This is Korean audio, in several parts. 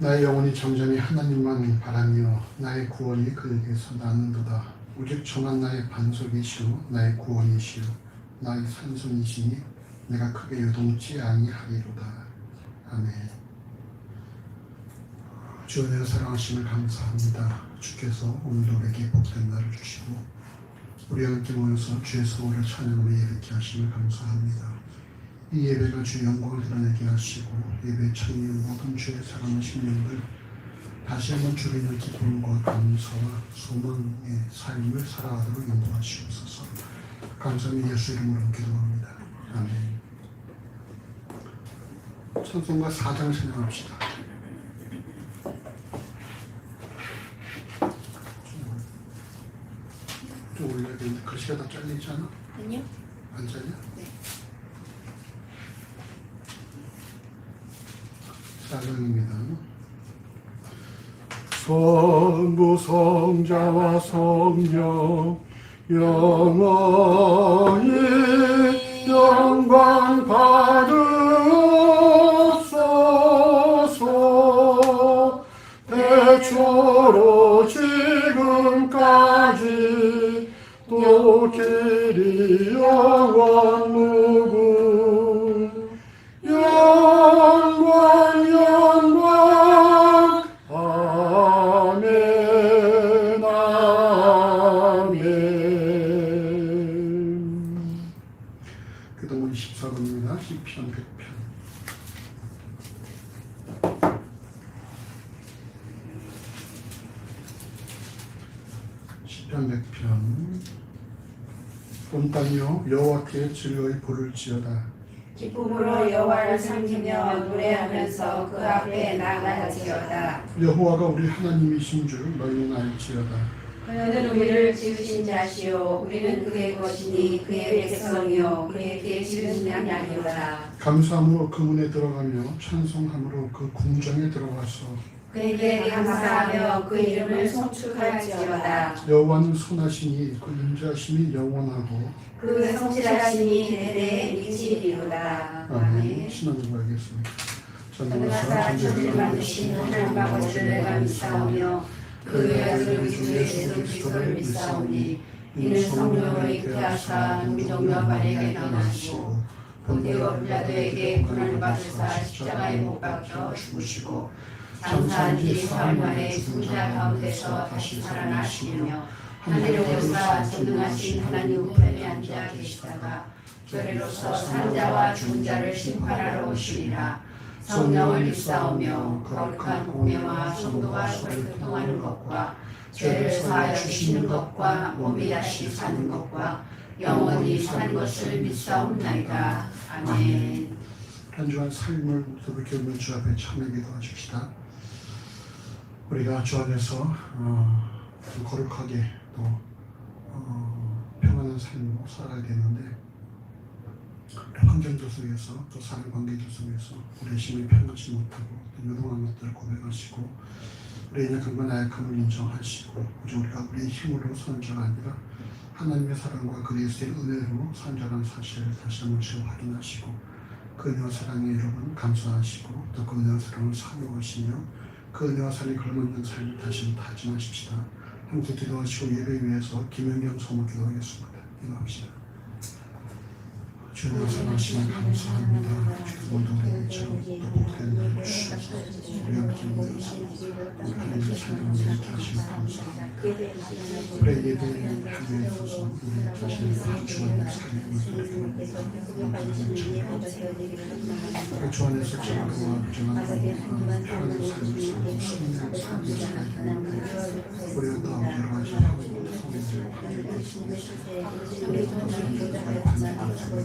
나의 영혼이 정전히 하나님만 바라며 나의 구원이 그에게서 나는도다. 오직 정한 나의 반석이시오 나의 구원이시오 나의 산성이시니 내가 크게 요동치 아니하리로다. 아멘. 주 은혜로 사랑하심을 감사합니다. 주께서 오늘도 우리에게 복된 날을 주시고 우리 함께 모여서 주의 성호를 찬양으로 예배케 하심을 감사합니다. 이 예배가 주의 영광을 드러내게 하시고 예배에 참여한 모든 주의 사랑하는 심령들 다시 한번 주를 인한 기쁨과 감사와 소망의 삶을 살아가도록 인도하시옵소서. 감사합니다. 예수 이름으로 기도합니다. 아멘. 찬송가 4장 찬양합시다. 좀 올려야 되는데 글씨가 다 잘리지 않아? 아니요. 안 잘려? 네. 4장입니다. 성부 성자와 성령 영원히 영광 받으옵소서. 태초로 지금까지 또 길이 영원 무궁 영광 영광 아멘 아멘. 그동안 14번입니다. 시편 100편. 시편 100편. 온 땅이여 여호와께 즐거이 부를지어다. 기쁨으로 여호와를 섬기며 노래하면서 그 앞에 나아갈지어다. 여호와가 우리 하나님이신 줄 너희는 알지어다. 그는 우리를 지으신 자시요 우리는 그의 것이니 그의 백성이요 그에게 지은 양이로다. 감사함으로 그 문에 들어가며 찬송함으로 그 궁정에 들어가서 그에게 감사하며 그 이름을 송축할지어다. 여호와는 선하시니 그 인자심이 영원하고 그 성실하심이 대대에 미치리로다. 아멘. 신앙을 알겠습니다. 전능하사 천지를 만드신 하나님 아버지를 내가 믿사오며 그 아들 주의 예수 그리스도를 믿사오니 이는 성령으로 잉태하사 동정녀 마리아에게 나시고 본디오 빌라도에게 고난을 받으사 십자가에 못 박혀 죽으시고 장사한 지 사흘 만에 죽은 자 가운데서 다시 살아나시며 하늘에 오르사 전능하신 하나님 우편에 앉아 계시다가 저리로서 산 자와 죽은 자를 심판하러 오시리라. 성령을 믿사오며 거룩한 공예와 성도가 서로 교통하는 것과 죄를 사하여 주시는 것과 몸이 다시 사는 것과 영원히 사는 것을 믿사옵나이다. 아멘. 한 주간 삶을 그렇게 오늘 주 앞에 참여하게 도와줍시다. 우리가 주 안에서 거룩하게 또 평안한 삶을 살아야 되는데 환경들 속에서 또 사는 관계들 속에서 우리의 심을 편하지 못하고 또 요동한 것들을 고백하시고 우리의 약함과 나약함을 인정하시고 우리가 우리의 힘으로 선 자가 아니라 하나님의 사랑과 그리스도의 은혜로 선 자라는 사실을 다시 한번 확인하시고 그 은혜와 사랑에 여러분 감사하시고 또 그 은혜와 사랑을 사모하시며 그 은혜와 사랑에 걸맞는 삶을 다시 한번 다짐하십시다. 함께 기도하시고 예배 위해서 김영경 성모 기도하겠습니다. 기도합시다. 주님 말씀하시면 감사합니다. 모든 우리처럼 또 복된 날 주셔서 우리 함께 모여서 하나님의 삶을 다시 감사합니다. 우리 예배를 하게 해서 우리 자신을 주안의 삶을 주 안에서 정확과 정확한 편안한 삶을 살고 승리한 삶을 살게 우리가 또 여러 가지 하고 성인들 관계를 속에서 우리가 또 성인들과 반대하고 아버지 우리가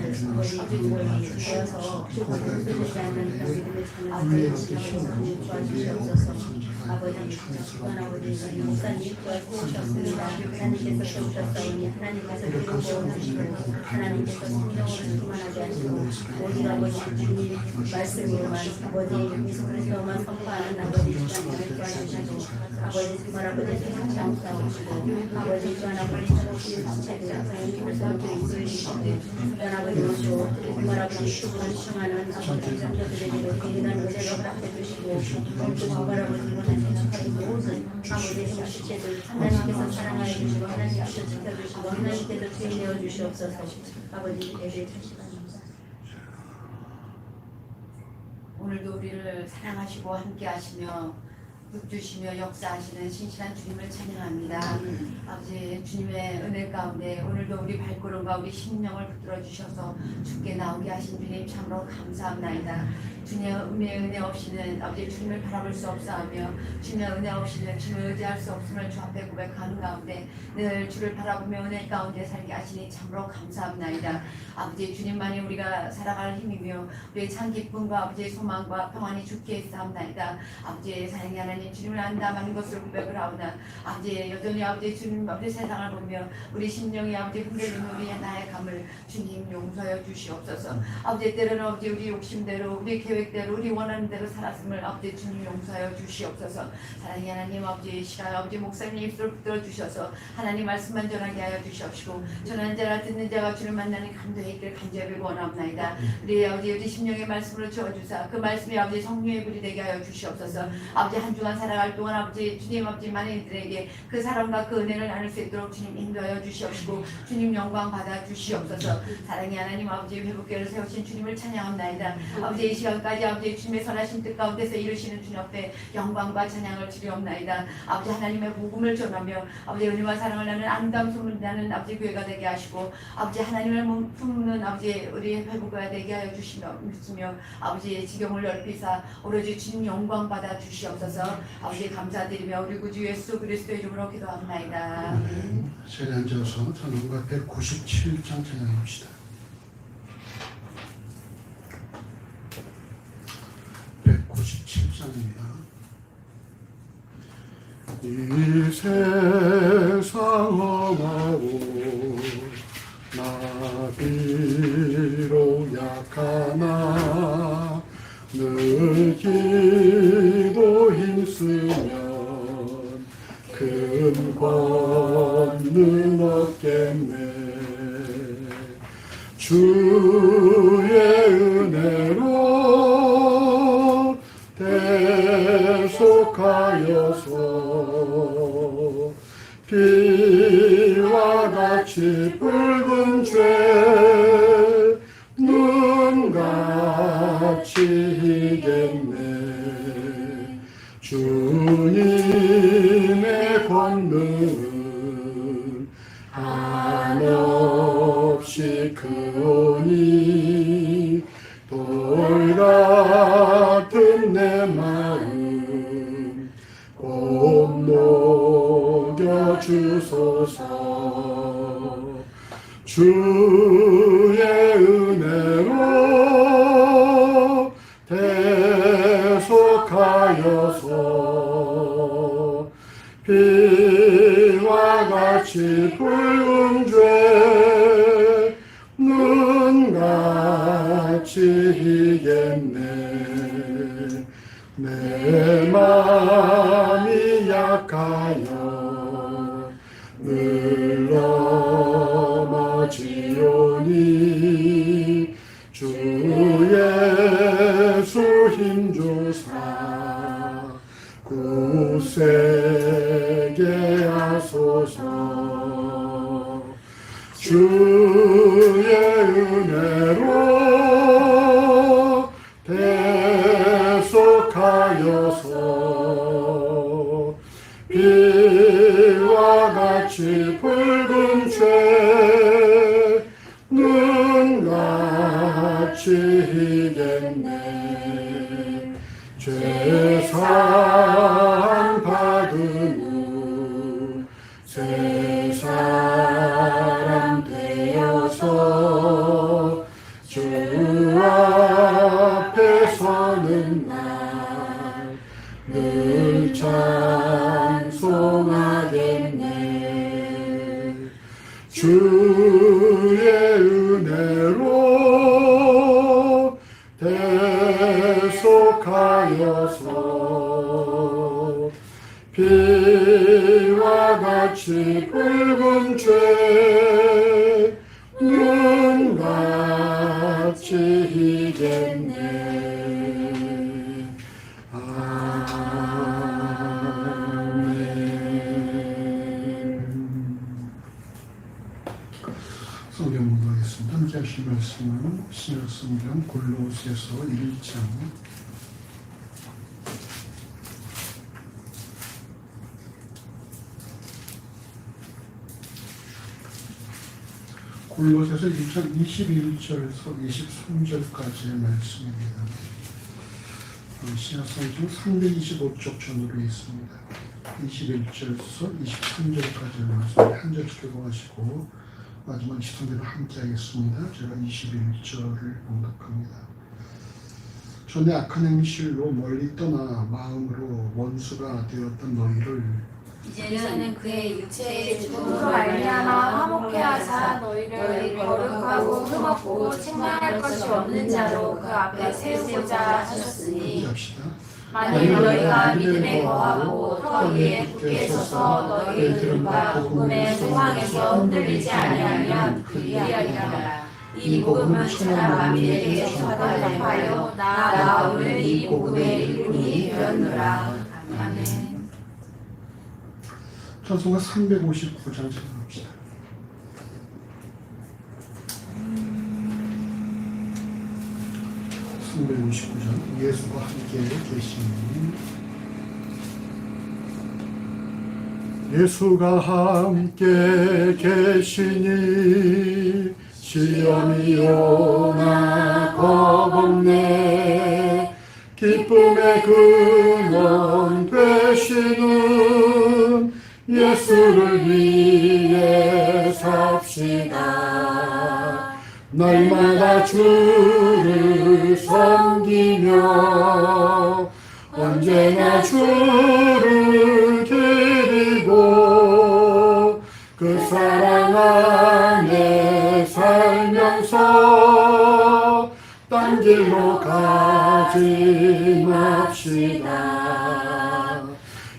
흔드는 것들을 우리의 힘으로 우리의 어떤 선지가 아버지 주관 아버지가 용산이 구하셨습니다. 하나님께서 세우셨사오니 하나님께서 기름부어 하시고 하나님께서 성령으로 충만하게 하시고 오직 아버지 주님 말씀으로만 아버지 예수 그리스도만 선포하는 아버지 주관을 구하시고 아버지 정말 아버지 생각지 않게 하시고 아버지 주관 아버지 사랑스러운 상태를 하나님께서 그리스도이시고 주관 아버지 모시고 정말 아버지 충만하는 아버지 성도들에게 대단한 은혜를 베풀어주시고 정말 아버지 생각하는 모든 아버지 실체들 하나님께서 사랑하여 주시고 하나님께서 지켜주시고 하나님께서 주인 되어 주시옵소서. 아버지 예배에 다시합니다. 오늘도 우리를 사랑하시고 함께하시며 붙주시며 역사하시는 신실한 주님을 찬양합니다. 아버지 주님의 은혜 가운데 오늘도 우리 발걸음과 우리 심령을 붙들어 주셔서 주께 나오게 하신 주님 참으로 감사합나이다. 주님의 은혜 없이는 아버지 주님을 바라볼 수 없사하며 주님의 은혜 없이는 주님을 의지할 수 없음을 주 앞에 고백하는 가운데 늘 주를 바라보며 은혜 가운데 살게 하시니 참으로 감사합나이다. 아버지 주님만이 우리가 살아갈 힘이며 우리의 참 기쁨과 아버지의 소망과 평안이 주께 있사옵나이다. 아버지의 사랑의 하나님 주님을 안다하는 것을 고백을 하오나 아버지 여전히 아버지 주님 아버지 세상을 보며 우리 심령이 아버지 흔들리는 우리 나의 감을 주님 용서하여 주시옵소서. 아버지 때로는 아버지 우리 욕심대로 우리 계획대로 우리 원하는 대로 살았음을 아버지 주님 용서하여 주시옵소서. 사랑의 하나님 아버지 시간 아버지 목사님 입술을 붙들어 주셔서 하나님 말씀만 전하게 하여 주시옵시고 전한 자라 듣는 자가 주를 만나는 감동의 길 간절히 원합나이다. 우리 아버지 우리 심령의 말씀으로 주어주사 그 말씀이 아버지 성령의 불이 되게 하여 주시옵소서. 아버지 한 주간 살아갈 동안 아버지 주님 아버지 많은 이들에게 그 사랑과 그 은혜를 나눌 수 있도록 주님 인도하여 주시옵시고 주님 영광 받아 주시옵소서. 사랑의 하나님 아버지 회복교를 세우신 주님을 찬양합나이다. 아버지 이 시간까지 아버지 주님의 선하신 뜻 가운데서 이루시는 주님 앞에 영광과 찬양을 드리옵나이다. 아버지 하나님의 복음을 전하며 아버지 은혜와 사랑을 나는 아름다운 소문이 나는 아버지 교회가 되게 하시고 아버지 하나님을 품는 아버지 우리 회복교가 되게 하여 주시며 믿으며 아버지의 지경을 넓히사 오로지 주님 영광 받아 주시옵소서. 아버지 감사드리며 우리 구주 예수 그리스도의 이름으로 기도합나이다. 자리에 앉아서 찬송가 197장 찬양합시다. 197장입니다. 이 세상 험하고 나 비록 약하나 늘 기도 힘쓰면 큰 권능 얻겠네. 주의 은혜로 대속하여서 비와 같이 붉은 죄 눈같이 희겠네. 주님의 권능은 한없이 크오니 돌 같은 내 마음 꼭 녹여 주소서. 주의 은혜로 대속하여서 비와 같이 붉은 죄 눈같이 희겠네. 내 맘이 약하여 늘 넘어지오니 주 예수 힘주사 굳세게 하소서. 주의 은혜로 대속하여서 비와 같이 붉은 죄 눈같이 희겠네. 죄사함 받은 후 새 사람 되어서 주 앞에 서는 날 늘 찬송하겠네. 주의 은혜로 대속하여서 피와 같이 붉은 죄 눈같이 희겠네. 아멘. 성경 공부하겠습니다. 함께 하실 말씀은 신약 성경 골로새서 1장 1장 21절에서 23절까지의 말씀입니다. 신약 성경 325쪽 전후로 있습니다. 21절에서 23절까지의 말씀 한 절씩 교독하시고 마지막 23절을 함께 하겠습니다. 제가 21절을 봉독합니다. 전에 악한 행실로 멀리 떠나 마음으로 원수가 되었던 너희를 이제는 그의 육체의 죽음으로 말미암아 화목케 하사 너희를 거룩하고 흠없고 책망할 것이 없는 자로 그 앞에 세우고자 하셨으니 합시다. 만일 너희가 믿음에 거하고 터 위에 굳게 서서 너희의 들음과 복음의 소망에서 흔들리지 아니하면 그리하리라. 이 복음은 천하 만민에게 전파하여 나 오늘 이 복음의 일꾼이 되었노라. 아멘. 찬송가 359장 찬송합시다. 예수가 함께 계시니 예수가 함께 계시니 시험이 오나 겁없네. 기쁨의 근원 되시는 예수를 위해 삽시다. 날마다 주를 섬기며 언제나 주를 기리고 그 사랑 안에 살면서 딴 길로 가지 맙시다.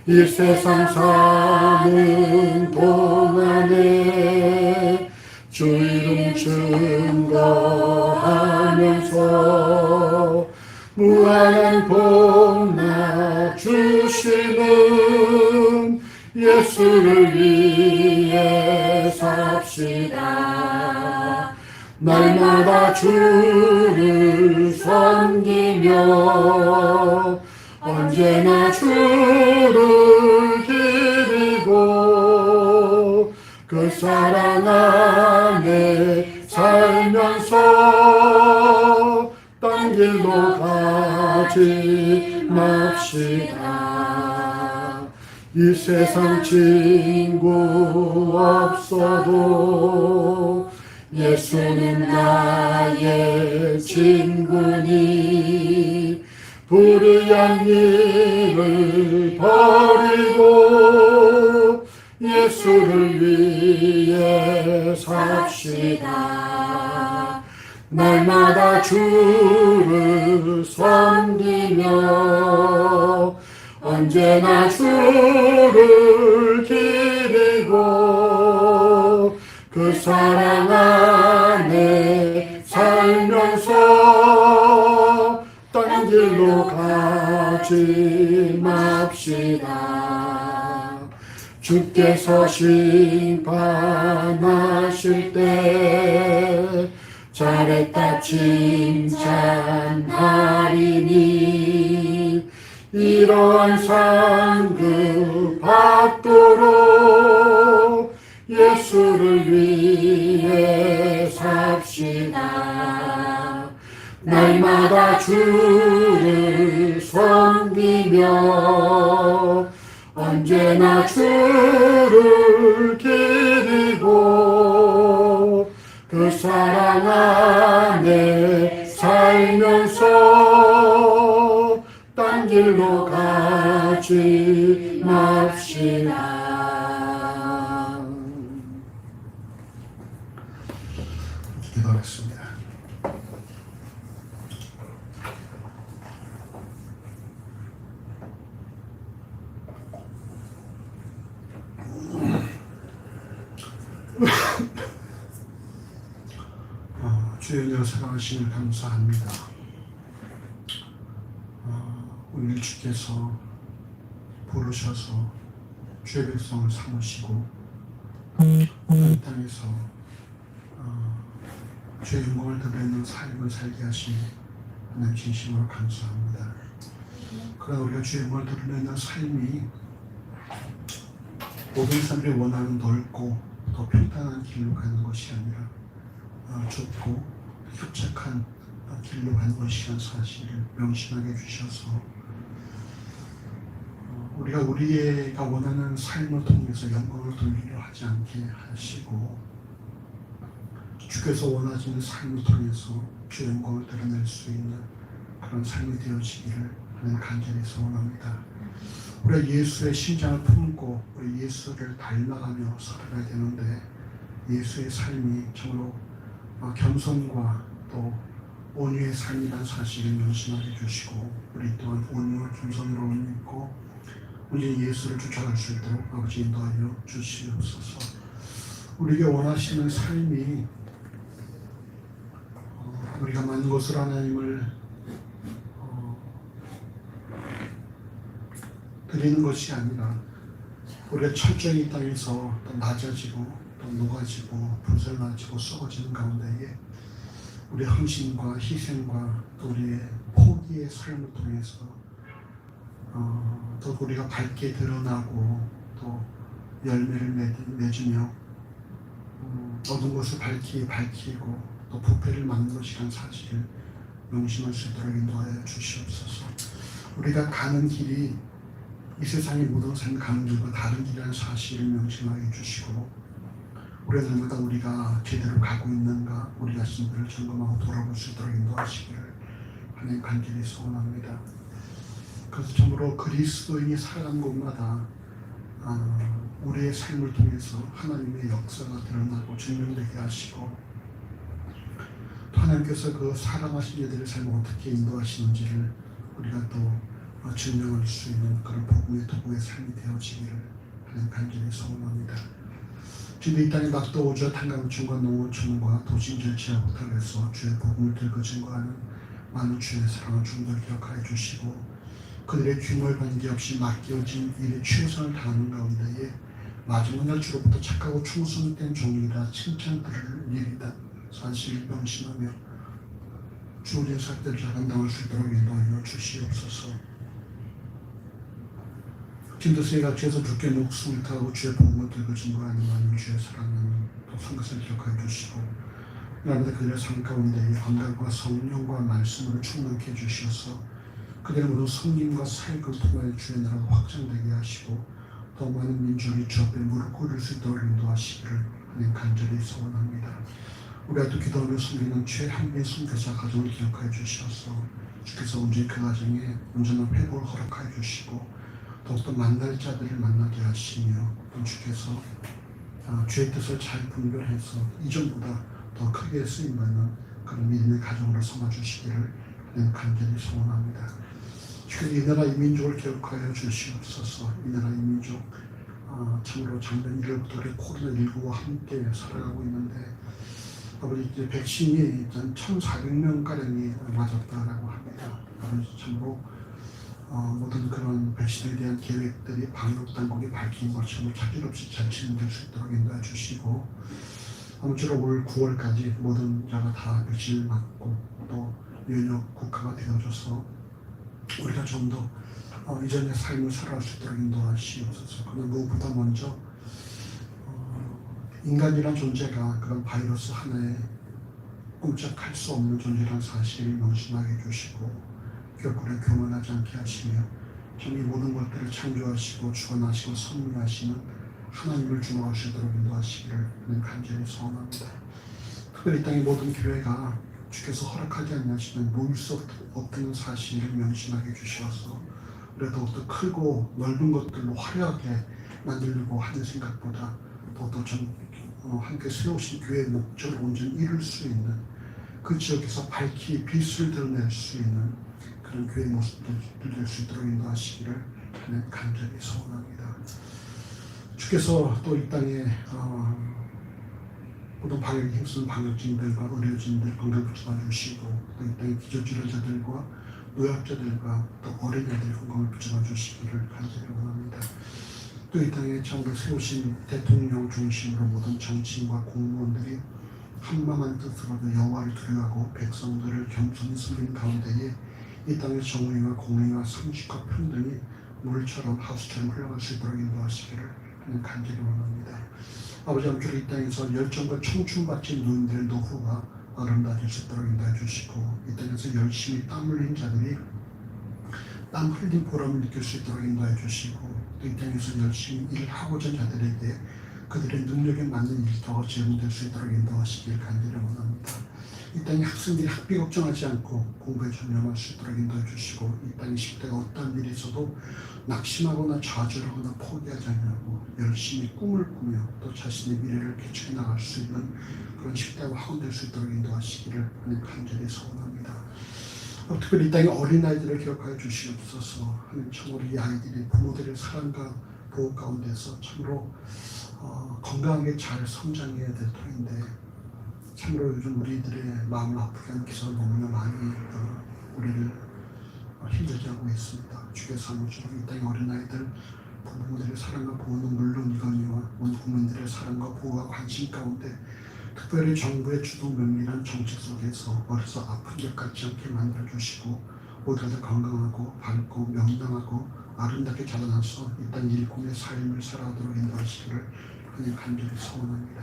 이 세상 사는 동안에 주 이름 증거하면서 무한한 복락 주시는 예수를 위해 삽시다. 날마다 주를 섬기며 언제나 주를 기리고 그 사랑 안에 살면서 딴 길로 가지 맙시다. 이 세상 친구 없어도 예수는 나의 친구니 불의한 일을 버리고 예수를 위해 삽시다. 날마다 주를 섬기며 언제나 주를 기리고 그 사랑 안에 살면서 딴 길로 가지 맙시다. 주께서 심판하실 때 잘했다 칭찬하리니 이러한 상급 받도록 예수를 위해 삽시다. 날마다 주를 섬기며 언제나 주를 기리고 그 사랑 안에 살면서 딴 길로 가지 잊지 맙시다. 기도하겠습니다. 주의 은혜로 사랑하심을 감사합니다. 오늘 주께서 부르셔서 주의 백성을 삼으시고 이 땅에서 주의 영광을 드러내는 삶을 살게 하시니 하나님 진심으로 감사합니다. 그러나 우리가 주의 영광을 드러내는 삶이 모든 사람들이 원하는 넓고 더 평탄한 길로 가는 것이 아니라 좁고 협착한 길로 가는 것이라는 사실을 명심하게 해주셔서 우리가 우리가 원하는 삶을 통해서 영광을 돌리려 하지 않게 하시고 주께서 원하시는 삶을 통해서 주의 영광을 드러낼 수 있는 그런 삶이 되어지기를 하는 간절히 소원합니다. 우리가 예수의 심장을 품고 우리 예수를 닮아가며 살아가야 되는데 예수의 삶이 정말로 겸손과 또 온유의 삶이라는 사실을 명심하게 해주시고 우리 또한 온유와 겸손으로 있고 온전히 예수를 쫓아갈 수 있도록 아버지 인도하여 주시옵소서. 우리에게 원하시는 삶이 우리가 많은 것으로 하나님을 드리는 것이 아니라 우리가 철저히 이 땅에서 또 낮아지고 또 녹아지고 부설나지고 썩어지는 가운데에 우리의 헌신과 희생과 또 우리의 포기의 삶을 통해서 또 우리가 밝게 드러나고 또 열매를 맺으며 어두운 것을 밝히고 또 부패를 막는 것이라는 사실을 명심할 수 있도록 인도하여 주시옵소서. 우리가 가는 길이 이 세상의 모든 삶을 가는 길과 다른 길이라는 사실을 명심하게 해주시고 우리가 날마다 우리가 제대로 가고 있는가 우리 자신들을 점검하고 돌아볼 수 있도록 인도하시기를 하나님 간절히 소원합니다. 그래서 참으로 그리스도인이 살아가는 곳마다 우리의 삶을 통해서 하나님의 역사가 드러나고 증명되게 하시고 또 하나님께서 그 사랑하신 이들의 삶을 어떻게 인도하시는지를 우리가 또 증명할 수 있는 그런 복음의 도구의 삶이 되어지기를 하나님 간절히 소원합니다. 지금 이 땅에 낙도 오저 탄광촌과 농어촌과 도심절제와 못하면서 주의 복음을 들고 증거하는 많은 주의 사랑을 중들 기억하여 주시고 그들의 규모에 관계없이 맡겨진 일에 최선을 다하는 가운데에 마지막 날 주로부터 착하고 충성된 종이라 칭찬 들을 일이다 사실을 명심하며 주의 사역들을 잘 감당할 수 있도록 인도하여 주시옵소서. 진도세가 주에서 주께 목숨을 타고 주의 복음을 들고 증거하는 많은 주의 사랑하는 또 성것을 기억하여 주시고 날마다 그들의 삶 가운데 감각과 성령과 말씀으로 충만케 해주셔서 그들의 모든 성김과 사역을 통하여 주의 나라가 확장되게 하시고 더 많은 민족이 주 앞에 무릎 꿇을 수 있도록 인도하시기를 하나님 간절히 소원합니다. 우리가 또 기도하며 섬기는 최한미의 선교사 가정을 기억하여 주셔서 주께서 온전히 그 가정에 온전한 회복을 허락하여 주시고 더욱더 만날 자들을 만나게 하시며 또 주께서 주의 뜻을 잘 분별해서 이전보다 더 크게 쓰임받는 그런 믿음의 가정으로 삼아주시기를 간절히 소원합니다. 주께서 이 나라 이 민족을 기억하여 주시옵소서. 이 나라 이 민족 참으로 작년 1월부터 코로나19와 함께 살아가고 있는데 아버지 이제 백신이 1,400명가량이 맞았다라고 합니다. 아버지 참으로 모든 그런 백신에 대한 계획들이 방역당국이 밝힌 것처럼 차질 없이 잘 진행될 수 있도록 인도해 주시고 아무쪼록 올 9월까지 모든 자가 다 백신을 맞고 또 면역 국가가 되어줘서 우리가 좀 더 이전의 삶을 살아갈 수 있도록 인도하시옵소서. 그러나 무엇보다 먼저 인간이란 존재가 그런 바이러스 하나에 꼼짝할 수 없는 존재라는 사실을 명심하게 해주시고 결국은 교만하지 않게 하시며 이 모든 것들을 창조하시고 주관하시고 섭리하시는 하나님을 주목하시도록 인도하시기를 간절히 소원합니다. 특별히 이 땅의 모든 교회가 주께서 허락하지 않으시면 모일 수 없다는 사실을 명심하게 해주셔서 우리가 더욱더 크고 넓은 것들로 화려하게 만들려고 하는 생각보다 더욱더 함께 세우신 교회의 목적을 온전히 이룰 수 있는 그 지역에서 밝히 빛을 드러낼 수 있는 그런 교회의 모습들 될 수 있도록 인도하시기를 하는 간절히 소원합니다. 주께서 또 이 땅에 모든 방역에 힘쓰는 방역진들과 의료진들 건강 붙잡아 주시고 또 이 땅의 기저질환자들과 노약자들과 또 어린이들 건강을 붙잡아 주시기를 간절히 원합니다. 또 이 땅에 정부 세우신 대통령 중심으로 모든 정치인과 공무원들이 한마음한 뜻으로 여호와를 두려워하고 백성들을 겸손히 섬기는 가운데에 이 땅의 정의와 공의와 상식과 평등이 물처럼 하수처럼 흘러갈 수 있도록 인도하시기를 하는 간절히 원합니다. 아버지 아무쪼록 이 땅에서 열정과 청춘받친 노인들의 노후가 아름다워질 수 있도록 인도해 주시고 이 땅에서 열심히 땀 흘린 자들이 땀 흘린 보람을 느낄 수 있도록 인도해 주시고 또 이 땅에서 열심히 일하고자 하는 자들에게 그들의 능력에 맞는 일터가 제공될 수 있도록 인도하시길 간절히 원합니다. 이 땅의 학생들이 학비 걱정하지 않고 공부에 전념할 수 있도록 인도해 주시고 이 땅의 10대가 어떠한 일이 있어도 낙심하거나 좌절하거나 포기하지 않냐고 열심히 꿈을 꾸며 또 자신의 미래를 개척해 나갈 수 있는 그런 10대가 확원될 수 있도록 인도하시기를 하는 간절히 소원합니다. 특별히 이 땅의 어린아이들을 기억하여 주시옵소서. 하는 참으로 이 아이들이 부모들의 사랑과 보호 가운데서 참으로 건강하게 잘 성장해야 될 터인데 참으로 요즘 우리들의 마음을 아프게 하는 기사가 너무나 많이 우리를 힘들게 하고 있습니다. 주께서 아무쪼록 이 땅의 어린아이들 부모들의 사랑과 보호는 물론이거니와 온 국민들의 사랑과 보호와 관심 가운데 특별히 정부의 주도 면밀한 정책 속에서 어려서 아픈 것 같지 않게 만들어주시고 모두들 건강하고 밝고 명랑하고 아름답게 자라나서 이 땅 일꾼의 삶을 살아가도록 인도하시기를 하나님 간절히 소원합니다.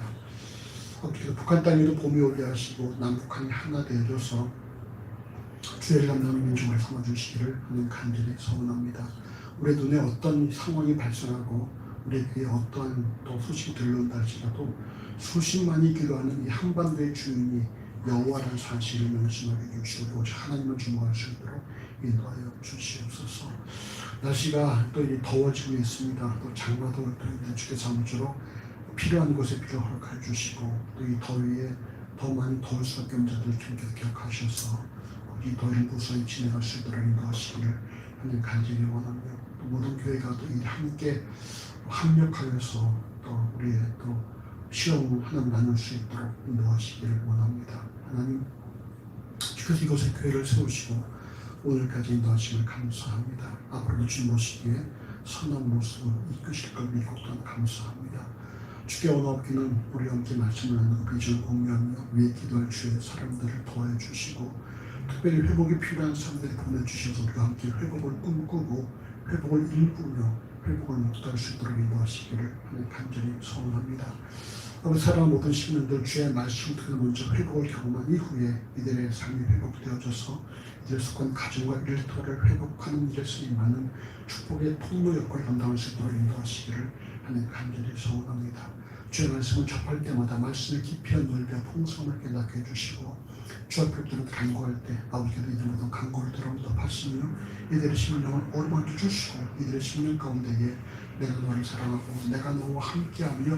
어떻게 북한 땅에도 봄이 오게 하시고 남북한이 하나 되어져서 주의를 감당하는 민족을 삼아주시기를 하나님 간절히 소원합니다. 우리 눈에 어떤 상황이 발생하고 우리에게 어떠한 또 소식이 들려온다 할지라도 수십만이 기도하는 이 한반도의 주인이 여호와라는 사실을 명심하게 해주시고 오직 하나님을 주목할 수 있도록 인도하여 주시옵소서. 날씨가 또 더워지고 있습니다. 또 장마도 또 주께서 아무쪼록 필요한 곳에 필요 허락해 주시고 또 이 더위에 더 많이 더울 수밖에 없는 자들을 주께서 기억하셔서 이 더위를 무사히 지내갈 수 있도록 인도하시기를 하나님 간절히 원하며 또 모든 교회가 또 이 함께 합력하여서 또 우리의 또 시험을 하나님 나눌 수 있도록 인도하시기를 원합니다. 하나님 주께서 이곳에 교회를 세우시고 오늘까지 인도하심을 감사합니다. 앞으로도 주님 모시기에 선한 모습을 이끄실 걸 믿고 또한 감사합니다. 주께 언어 없기는 우리 함께 말씀을 나누고 비전을 공유하며 위에 기도할 주의 사람들을 도와해 주시고 특별히 회복이 필요한 사람들이 보내주셔서 우리가 함께 회복을 꿈꾸고 회복을 일구며 회복을 목도할 수 있도록 인도하시기를 하는 간절히 소원합니다. 아버지 사랑하는 모든 시민들 주의 말씀을 통해 먼저 회복을 경험한 이후에 이들의 삶이 회복되어져서 이들 속한 가정과 일터를 회복하는 일에 쓰임하는 축복의 통로 역할을 감당할 수 있도록 인도하시기를 하는 간절히 소원합니다. 주의 말씀을 접할 때마다 말씀을 깊이 넓혀 풍성을 깨닫게 해주시고 주 앞에 들어 간구할 때 아버지께서 이들 모든 간구를 들어보시며 이들의 심령을 어루만져 주시고 이들의 심령 가운데에 내가 너를 사랑하고 내가 너와 함께하며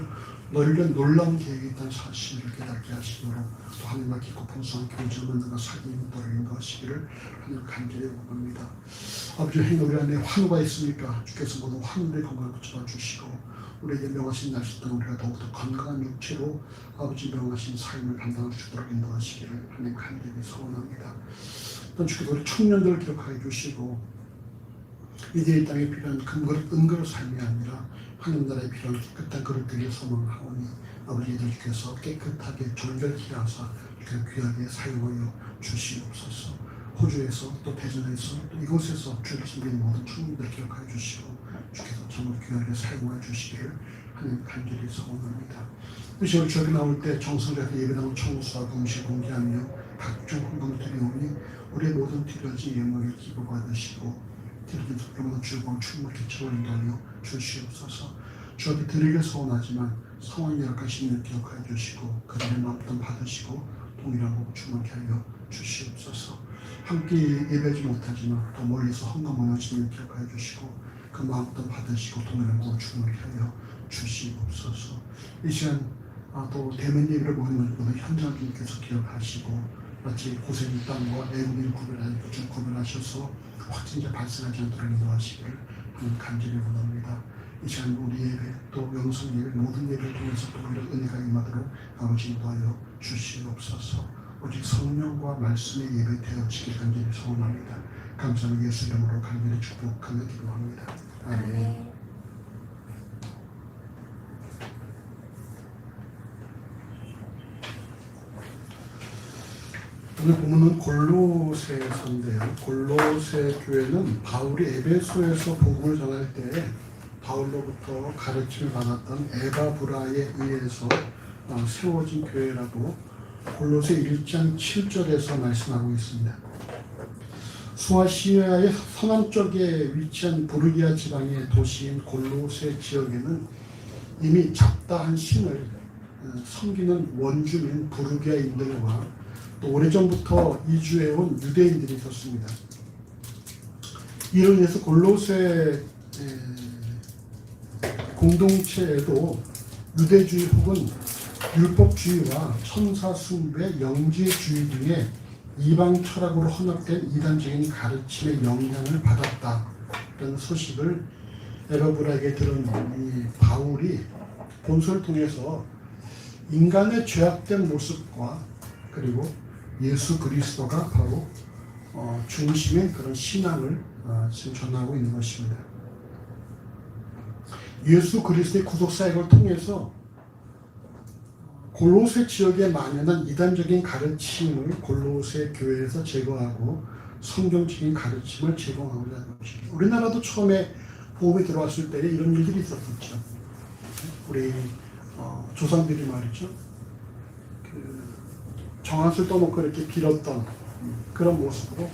너를 위한 놀라운 계획이 있다는 사실을 깨닫게 하시도록 또 하나님과 깊고 풍성한 교제를 만나가 사귀는 도를 인도하시기를 하나님 간절히 원합니다. 아버지 행여 우리 안에 환우가 있으니까 주께서 모든 환우의 건강을 붙잡아 주시고 우리에게 명하신 날씨 동안 우리가 더욱더 건강한 육체로 아버지 명하신 삶을 감당할 수 있도록 인도하시기를 하나님 간절히 소원합니다. 또 주께서 우리 청년들을 기억하여 주시고 이들의 땅에 필요한 근거를 은거로 삶이 아니라 하나님 나라에 필요한 깨끗한 그릇들을 소망하오니 아버지 이들 주께서 깨끗하게 정결케 하사 귀하게 사용하여 주시옵소서. 호주에서 또 대전에서 또 이곳에서 주를 섬기는 모든 청년들 기억하여 주시고 주께서 정말 귀하게 사용하여 주시기를 하나님 간절히 소원합니다. 그래서 우리 저기 나올 때 정성자들 예배당을 청소하고 음식 공개하며 각종 헌금을 드리오니 우리의 모든 드려진 예물을 기부 받으시고 드리는 특별한 주공 충분히 채워인도하여 주시옵소서. 주 앞에 드리길 소원하지만 상황이 열악하신 일 기억하여 주시고 그들의 마음도 받으시고 동일한 복 충만케 하여 주시옵소서. 함께 예배하지 못하지만 또 멀리서 헌금하는 주님을 기억하여 주시고 그 마음도 받으시고 동일하고 주님을 하여 주시옵소서. 이 시간 또 대면 예배를 보는 분들 현장 주님께서 기억하시고 마치 고생의 땅과 애국인 구별하셔서 확진자 발생하지 않도록 인도하시기를 간절히 원합니다. 이 시간 우리 예배 또 영성 예배 모든 예배를 통해서 또 이런 은혜가 임하도록 아버지 인도하여 주시옵소서. 오직 성령과 말씀의 예배 되어지길 간절히 소원합니다. 감사는 예수 이름으로 간절히 축복하며 기도합니다. 아멘. 오늘 본문은 골로새서인데요. 골로새 교회는 바울이 에베소에서 복음을 전할 때 바울로부터 가르침을 받았던 에바브라에 의해서 세워진 교회라고 골로새 1장 7절에서 말씀하고 있습니다. 소아시아의 서남쪽에 위치한 부르기아 지방의 도시인 골로새 지역에는 이미 잡다한 신을 섬기는 원주민 부르기아인들과 또 오래전부터 이주해온 유대인들이 있었습니다. 이로 인해서 골로새 공동체에도 유대주의 혹은 율법주의와 천사숭배, 영지주의 등의 이방 철학으로 혼합된 이단적인 가르침의 영향을 받았다라는 소식을 에바브라에게 들은 이 바울이 본서를 통해서 인간의 죄악된 모습과 그리고 예수 그리스도가 바로 중심의 그런 신앙을 지금 전하고 있는 것입니다. 예수 그리스도의 구속 사역을 통해서 골로새 지역에 만연한 이단적인 가르침을 골로새 교회에서 제거하고 성경적인 가르침을 제공하고자 하는 것입니다. 우리나라도 처음에 복음이 들어왔을 때 이런 일들이 있었죠. 우리 조상들이 말이죠. 정한술 떠놓고 이렇게 빌었던 그런 모습으로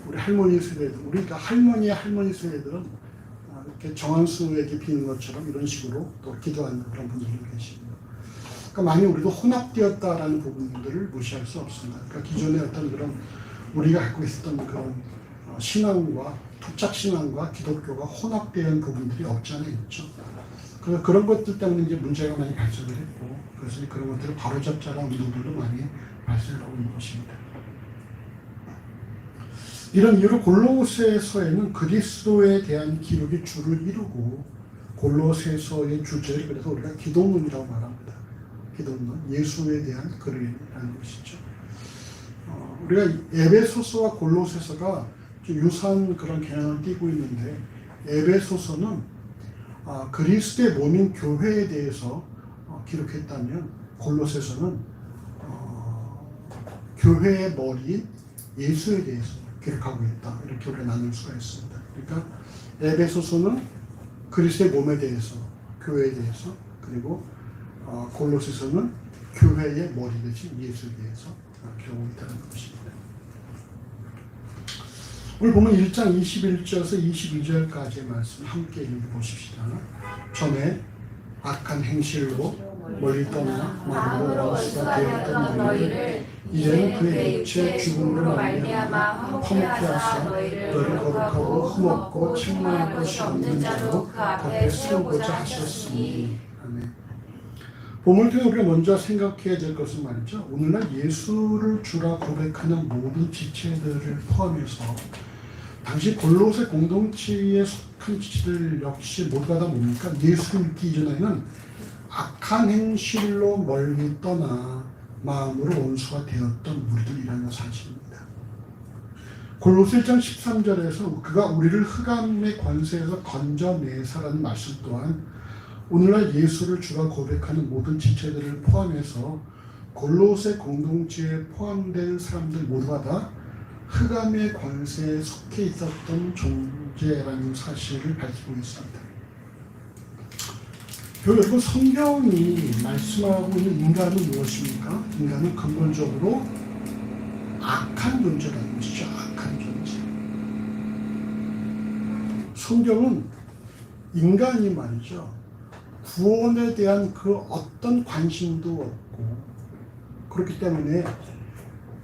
우리 할머니 세대들, 우리가 할머니 세대들은 이렇게 정한수에게 비는 것처럼 이런 식으로 또 기도하는 그런 분들이 계십니다. 그러니까 많이 우리도 혼합되었다라는 부분들을 무시할 수 없습니다. 그러니까 기존의 어떤 그런 우리가 갖고 있었던 그런 신앙과 토착 신앙과 기독교가 혼합되는 부분들이 없지 않아 있죠. 그래서 그런 것들 때문에 이제 문제가 많이 발생을 했고, 그래서 그런 것들을 바로잡자라는 운동들도 많이 발생하고 있는 것입니다. 이런 이유로 골로새서에는 그리스도에 대한 기록이 주를 이루고 골로새서의 주제를 그래서 우리가 기도문이라고 말합니다. 기도문, 예수에 대한 글이라는 것이죠. 우리가 에베소서와 골로새서가 유사한 그런 개념을 띠고 있는데 에베소서는 그리스도의 몸인 교회에 대해서 기록했다면 골로새서는 교회의 머리인 예수에 대해서 기록하고 있다. 이렇게 우리가 나눌 수가 있습니다. 그러니까 에베소서는 그리스도의 몸에 대해서, 교회에 대해서, 그리고 골로새서는 교회의 머리 대신 예수에 대해서 기록하고 있다는 것입니다. 오늘 보면 1장 21절에서 22절까지의 말씀 함께 읽어보십시다. 전에 악한 행실로 멀리 떠나 마음으로 원수가 되었던 너희를 이제는 그의 육체의 죽음으로 말미암아 화목케 하사 너희를 거룩하고 흠없고 책망할 것이 없는 자로 그 앞에 세우고자 하셨으니. 아멘. 본문을 통해 우리가 먼저 생각해야 될 것은 말이죠. 오늘날 예수를 주라 고백하는 모든 지체들을 포함해서 당시 골로새 공동체에 속한 지체들 역시 모두가 다 뭡니까? 예수를 믿기 이전에는 악한 행실로 멀리 떠나 마음으로 원수가 되었던 우리들이라는 사실입니다. 골로새 1장 13절에서 그가 우리를 흑암의 권세에서 건져내사라는 말씀 또한 오늘날 예수를 주가 고백하는 모든 지체들을 포함해서 골로새 공동체에 포함된 사람들 모두가 다 흑암의 권세에 속해 있었던 존재라는 사실을 밝히고 있습니다. 그리고 성경이 말씀하고 있는 인간은 무엇입니까? 인간은 근본적으로 악한 존재라는 것이죠. 악한 존재. 성경은 인간이 말이죠. 구원에 대한 그 어떤 관심도 없고 그렇기 때문에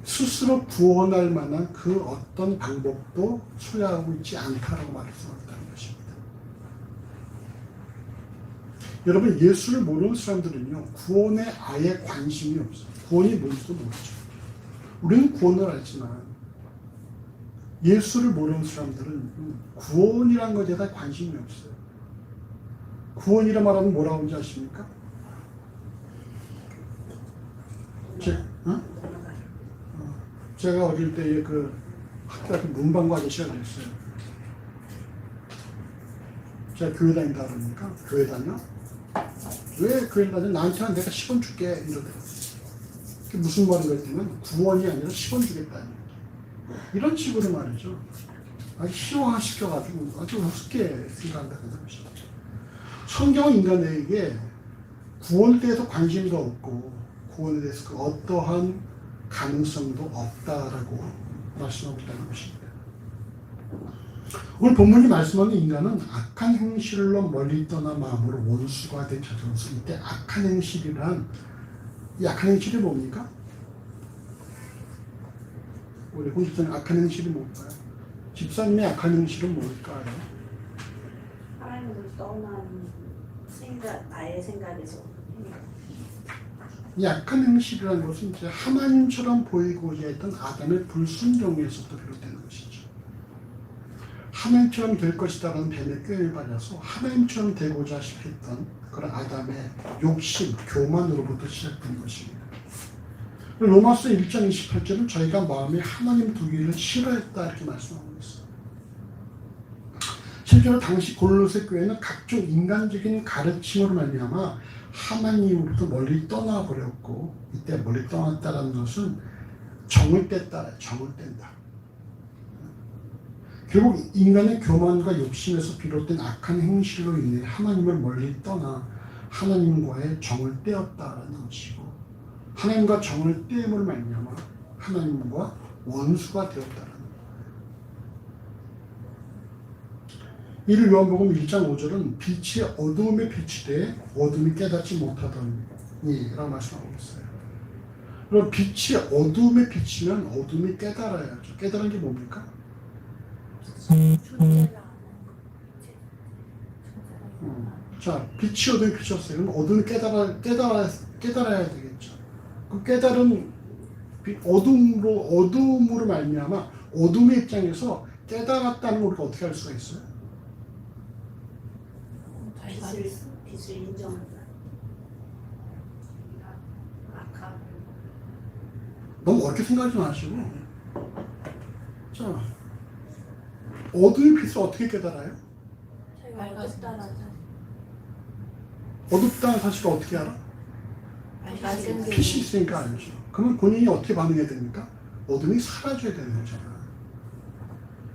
스스로 구원할 만한 그 어떤 방법도 소유하고 있지 않다라고 말할 수 없다는 것입니다. 여러분, 예수를 모르는 사람들은요, 구원에 아예 관심이 없어요. 구원이 뭔지도 모르죠. 우리는 구원을 알지만 예수를 모르는 사람들은 구원이란 것에 대해 관심이 없어요. 구원이라 말하면 뭐라고 하는지 아십니까? 제가 어릴 때에 그 학교 앞에 문방구 아저씨가 됐어요. 제가 교회 다닌다 그러니까, 교회 다녀? 왜 교회 다녀? 나한테는 내가 10원 줄게 이러더라고요. 그게 무슨 말인가 했더니 구원이 아니라 10원 주겠다는 이런 식으로 말이죠. 아주 희화화시켜가지고 아주 우습게 생각한다는 것이죠. 성경은 인간에게 구원에 대해서 관심도 없고 구원에 대해서 그 어떠한 가능성도 없다라고 말씀하고 있다는 것입니다. 오늘 본문이 말씀하는 인간은 악한 행실로 멀리 떠나 마음으로 원수가 된 자로서 이때 악한 행실이란 이 악한 행실이 뭡니까? 우리 공식적인 악한 행실이 뭘까요? 집사님의 악한 행실은 뭘까요? 하나님을 떠난 생각, 나의 생각에서 이 악한 행실이라는 것은 이제 하나님처럼 보이고자 했던 아담의 불순종에서부터 비롯되는 것이죠. 하나님처럼 될 것이다라는 뱀의 꾀를 받아서 하나님처럼 되고자 했던 그런 아담의 욕심, 교만으로부터 시작된 것입니다. 로마서 1장 28절은 저희가 마음에 하나님 두기를 싫어했다 이렇게 말씀하고 있어요. 실제로 당시 골로새 교회는 각종 인간적인 가르침으로 말미암아 하나님으로부터 멀리 떠나버렸고, 이때 멀리 떠났다는 것은 정을 뗐다, 정을 뗀다. 결국 인간의 교만과 욕심에서 비롯된 악한 행실로 인해 하나님을 멀리 떠나 하나님과의 정을 떼었다라는 것이고, 하나님과 정을 떼임을 말미암아 하나님과 원수가 되었다라는 것. 이를 요한복음 1장 5절은 빛이 어두움에 비치되 어둠이 깨닫지 못하더니라고 말씀하고 있어요. 그럼 빛이 어두움에 비치면 어둠이 깨달아야죠. 깨달은 게 뭡니까? 자, 빛이 어둠에 비쳤어요. 그럼 어둠이 깨달아야 되겠죠. 그 깨달은 어둠으로 말미암아 어둠의 입장에서 깨달았다는 걸 우리가 어떻게 할 수가 있어요? 빛을 인정한다. 악한. 너무 어렵게 생각하지 마시고, 자, 어둠의 빛을 어떻게 깨달아요? 어둡다는 사실을 어떻게 알아? 빛이 있으니까 알죠. 그러면 본인이 어떻게 반응해야 됩니까? 어둠이 사라져야 되는 거잖아.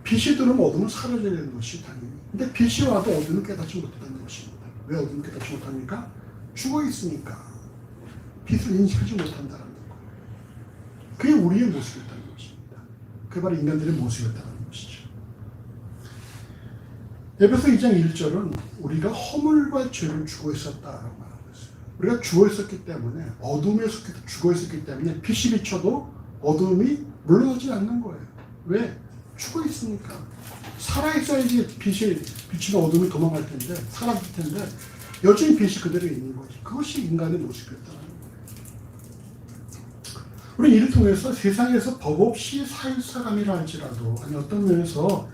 빛이 들어오면 어둠은 사라져야 되는 것이 당연히. 근데 빛이 와도 어둠은 깨닫지 못한다는 것입니다. 왜 어둠을 깨닫지 못합니까? 죽어 있으니까. 빛을 인식하지 못한다는 거예요. 그게 우리의 모습이었다는 것입니다. 그게 바로 인간들의 모습이었다는 것이죠. 에베소 2장 1절은 우리가 허물과 죄를 죽어 있었다라고 말하고 있어요. 우리가 죽어 있었기 때문에, 어둠에 죽어 있었기 때문에 빛이 비춰도 어둠이 물러나지 않는 거예요. 왜? 죽어 있으니까. 살아있어야지 빛이 비치면 어둠이 도망갈 텐데, 사라질 텐데, 여전히 빛이 그대로 있는 거지. 그것이 인간의 모습이었다는 거예요. 우리 이를 통해서 세상에서 법 없이 살 사람이라 할지라도, 아니 어떤 면에서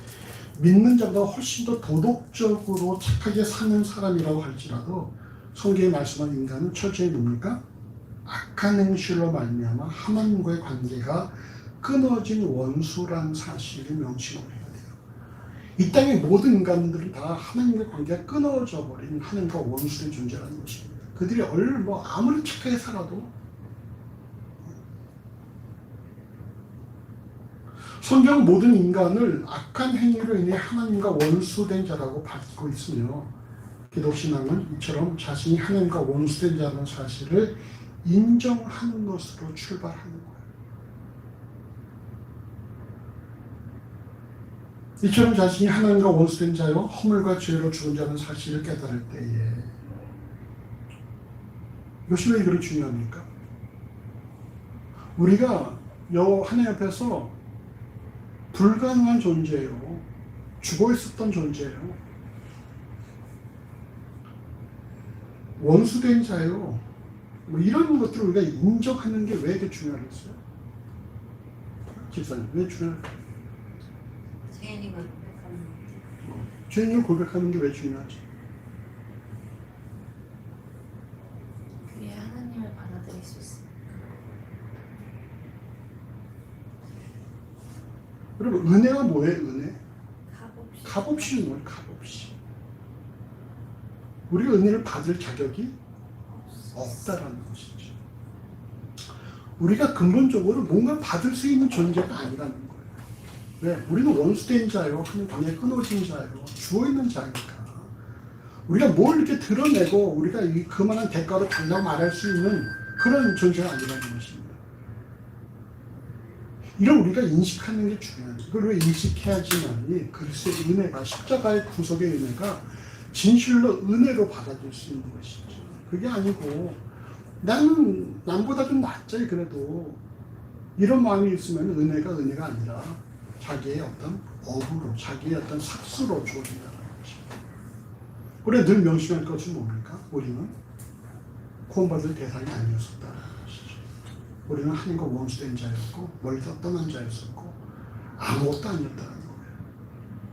믿는 자보다 훨씬 더 도덕적으로 착하게 사는 사람이라고 할지라도 성경에 말씀한 인간은 철저히 뭡니까? 악한 행실로 말미암아 하나님과의 관계가 끊어진 원수란 사실을 명심을 해야 돼요. 이 땅의 모든 인간들은 다 하나님과의 관계가 끊어져 버린 하나님과 원수의 존재라는 것입니다. 그들이 아무리 착하게 살아도 성경은 모든 인간을 악한 행위로 인해 하나님과 원수된 자라고 밝히고 있으며, 기독신앙은 이처럼 자신이 하나님과 원수된 자라는 사실을 인정하는 것으로 출발하는 거예요. 이처럼 자신이 하나님과 원수된 자요 허물과 죄로 죽은 자라는 사실을 깨달을 때에, 이것이 왜 이렇게 중요합니까? 우리가 하나님 앞에서 불가능한 존재예요. 죽어 있었던 존재예요. 원수된 자예요. 뭐 이런 것들을 우리가 인정하는 게 왜 이렇게 중요하겠어요? 집사님, 왜 중요할까요? 죄인을 고백하는 게 왜 중요하지? 그래야 하나님을 받아들일 수 있습니다. 여러분, 은혜가 뭐예요, 은혜? 값없이. 값없이는 뭐예요, 값없이. 우리가 은혜를 받을 자격이 없다라는 것이죠. 우리가 근본적으로 뭔가 받을 수 있는 존재가 아니라는 거예요. 왜? 우리는 원수된 자요, 하나님 방에 끊어진 자요, 주어있는 자니까. 우리가 뭘 이렇게 드러내고 우리가 그만한 대가로 달라고 말할 수 있는 그런 존재가 아니라는 것입니다. 이걸 우리가 인식하는 게 중요해요. 이걸 왜 인식해야지만이 그리스도의 은혜가, 십자가의 구속의 은혜가 진실로 은혜로 받아들일 수 있는 것이죠. 그게 아니고 나는 남보다 좀 낫지 그래도 이런 마음이 있으면 은혜가 아니라 자기의 어떤 업으로, 자기의 어떤 삭수로 주어진다는 것입니다. 우리가 늘 명심할 것은 뭡니까? 우리는 구원받을 대상이 아니었었다는 것이죠. 우리는 하나님과 원수된 자였고 멀리서 떠난 자였었고 아무것도 아니었다는 거예요.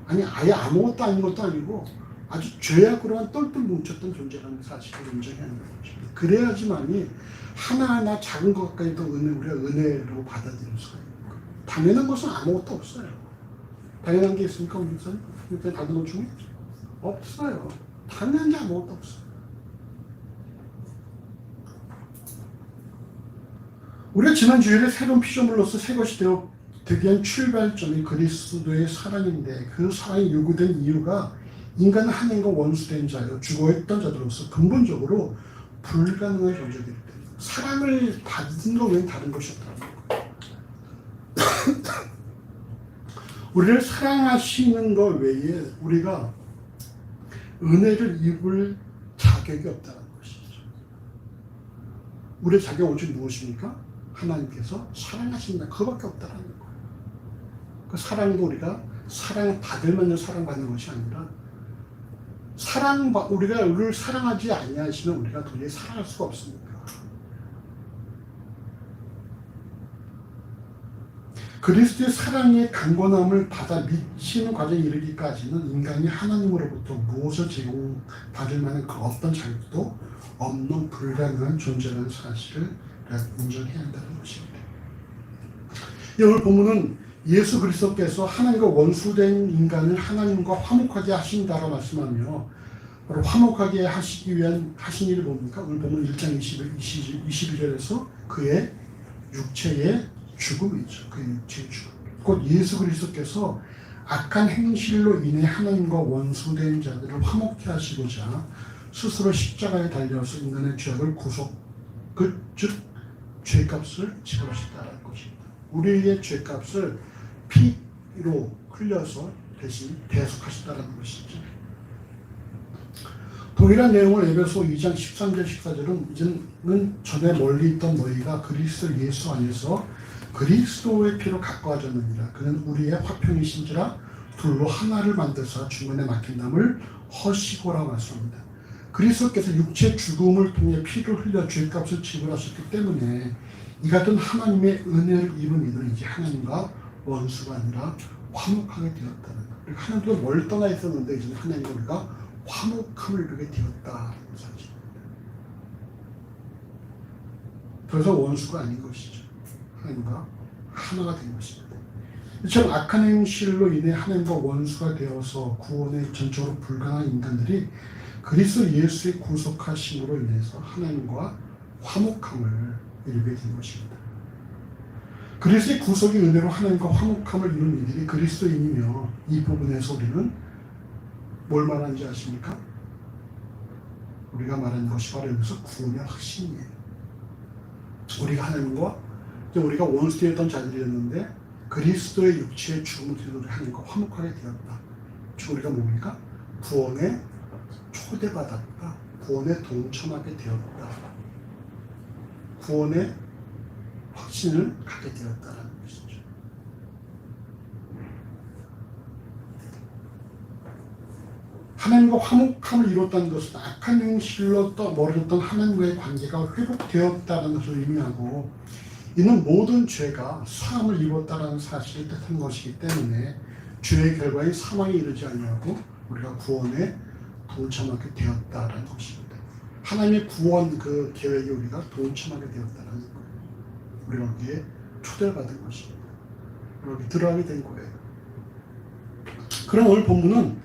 아니 아예 아무것도 아닌 것도 아니고 아주 죄악으로만 똘똘 뭉쳤던 존재라는 사실을 인정해야 하는 것입니다. 그래야지만이 하나하나 작은 것까지도 우리가 은혜로 받아들일 수가 있는 거예요. 당연한 것은 아무것도 없어요. 당연한 게 있습니까? 우리 목사님? 다른 것 중에? 없어요. 당연한 게 아무것도 없어요. 우리가 지난 주일에 새로운 피조물로서 새 것이 되기 위한 출발점이 그리스도의 사랑인데 그 사랑이 요구된 이유가 인간은 하나님과 원수된 자여 죽어있던 자들로서 근본적으로 불가능한 존재들이기 때문에 사랑을 받은 것 외엔 다른 것이 없다는 거예요. 우리를 사랑하시는 것 외에 우리가 은혜를 입을 자격이 없다는 것이죠. 우리의 자격은 오직 무엇입니까? 하나님께서 사랑하신다. 그거밖에 없다는 거예요. 그 사랑도 우리가 사랑받을 만한 사랑받는 것이 아니라 우리가 우리를 사랑하지 아니하시면 우리가 도저히 사랑할 수가 없습니다. 그리스도의 사랑의 강건함을 받아 미치는 과정에 이르기까지는 인간이 하나님으로부터 무엇을 제공받을 만한 그 어떤 자격도 없는 불가능한 존재라는 사실을 인정해야 한다는 것입니다. 오늘 본문은 예수 그리스도께서 하나님과 원수된 인간을 하나님과 화목하게 하신다라고 말씀하며 바로 화목하게 하시기 위한 하신 일이 뭡니까? 오늘 보면 1장 22절에서 그의 육체의 죽음이죠. 그의 육체의 죽음. 곧 예수 그리스도께서 악한 행실로 인해 하나님과 원수된 자들을 화목케 하시고자 스스로 십자가에 달려서 인간의 죄악을 즉 죄값을 지불하셨다는 것입니다. 우리의 죄값을 피로 흘려서 대신 대속하셨다는 것이죠. 동일한 내용을 에베소 2장 13절 14절은 이제는 전에 멀리 있던 너희가 그리스도 예수 안에서 그리스도의 피로 가까워졌느니라. 그는 우리의 화평이신지라 둘로 하나를 만드사 중간에 막힌 담을 허시고라 말씀합니다. 그리스도께서 육체 죽음을 통해 피를 흘려 죄값을 지불하셨기 때문에 이 같은 하나님의 은혜를 입은 이들은 이제 하나님과 원수가 아니라 화목하게 되었다는 거예요. 하나님과 멀리 떠나 있었는데 이제 하나님과 우리가 화목함을 이루게 되었다는 사실입니다. 더 이상 원수가 아닌 것이죠. 하나님과 하나가 된 것입니다. 이처럼 악한 행실로 인해 하나님과 원수가 되어서 구원에 전적으로 불가능한 인간들이 그리스도 예수의 구속하심으로 인해서 하나님과 화목함을 이루게 된 것입니다. 그리스도의 구속의 은혜로 하나님과 화목함을 이룬 이들이 그리스도인이며 이 부분에서 우리는 뭘 말하는지 아십니까? 우리가 말하는 것이 바로 여기서 구원의 확신이에요. 우리가 원수되었던 자들이었는데 그리스도의 육체의 죽음을 통해 하나님과 화목하게 되었다. 즉 우리가 뭡니까? 구원에 초대받았다. 구원에 동참하게 되었다. 구원의 확신을 갖게 되었다는 하나님과 화목함을 이뤘다는 것은 악한 행실로 또 멀어졌던 하나님과의 관계가 회복되었다는 것을 의미하고, 이는 모든 죄가 사함을 입었다는 사실을 뜻하는 것이기 때문에 죄의 결과인 사망에 이르지 아니하고 우리가 구원에 동참하게 되었다는 것입니다. 하나님의 구원 그 계획에 우리가 동참하게 되었다는 거예요. 우리가 거기에 초대받은 것입니다. 여기 들어가게 된 거예요. 그럼 오늘 본문은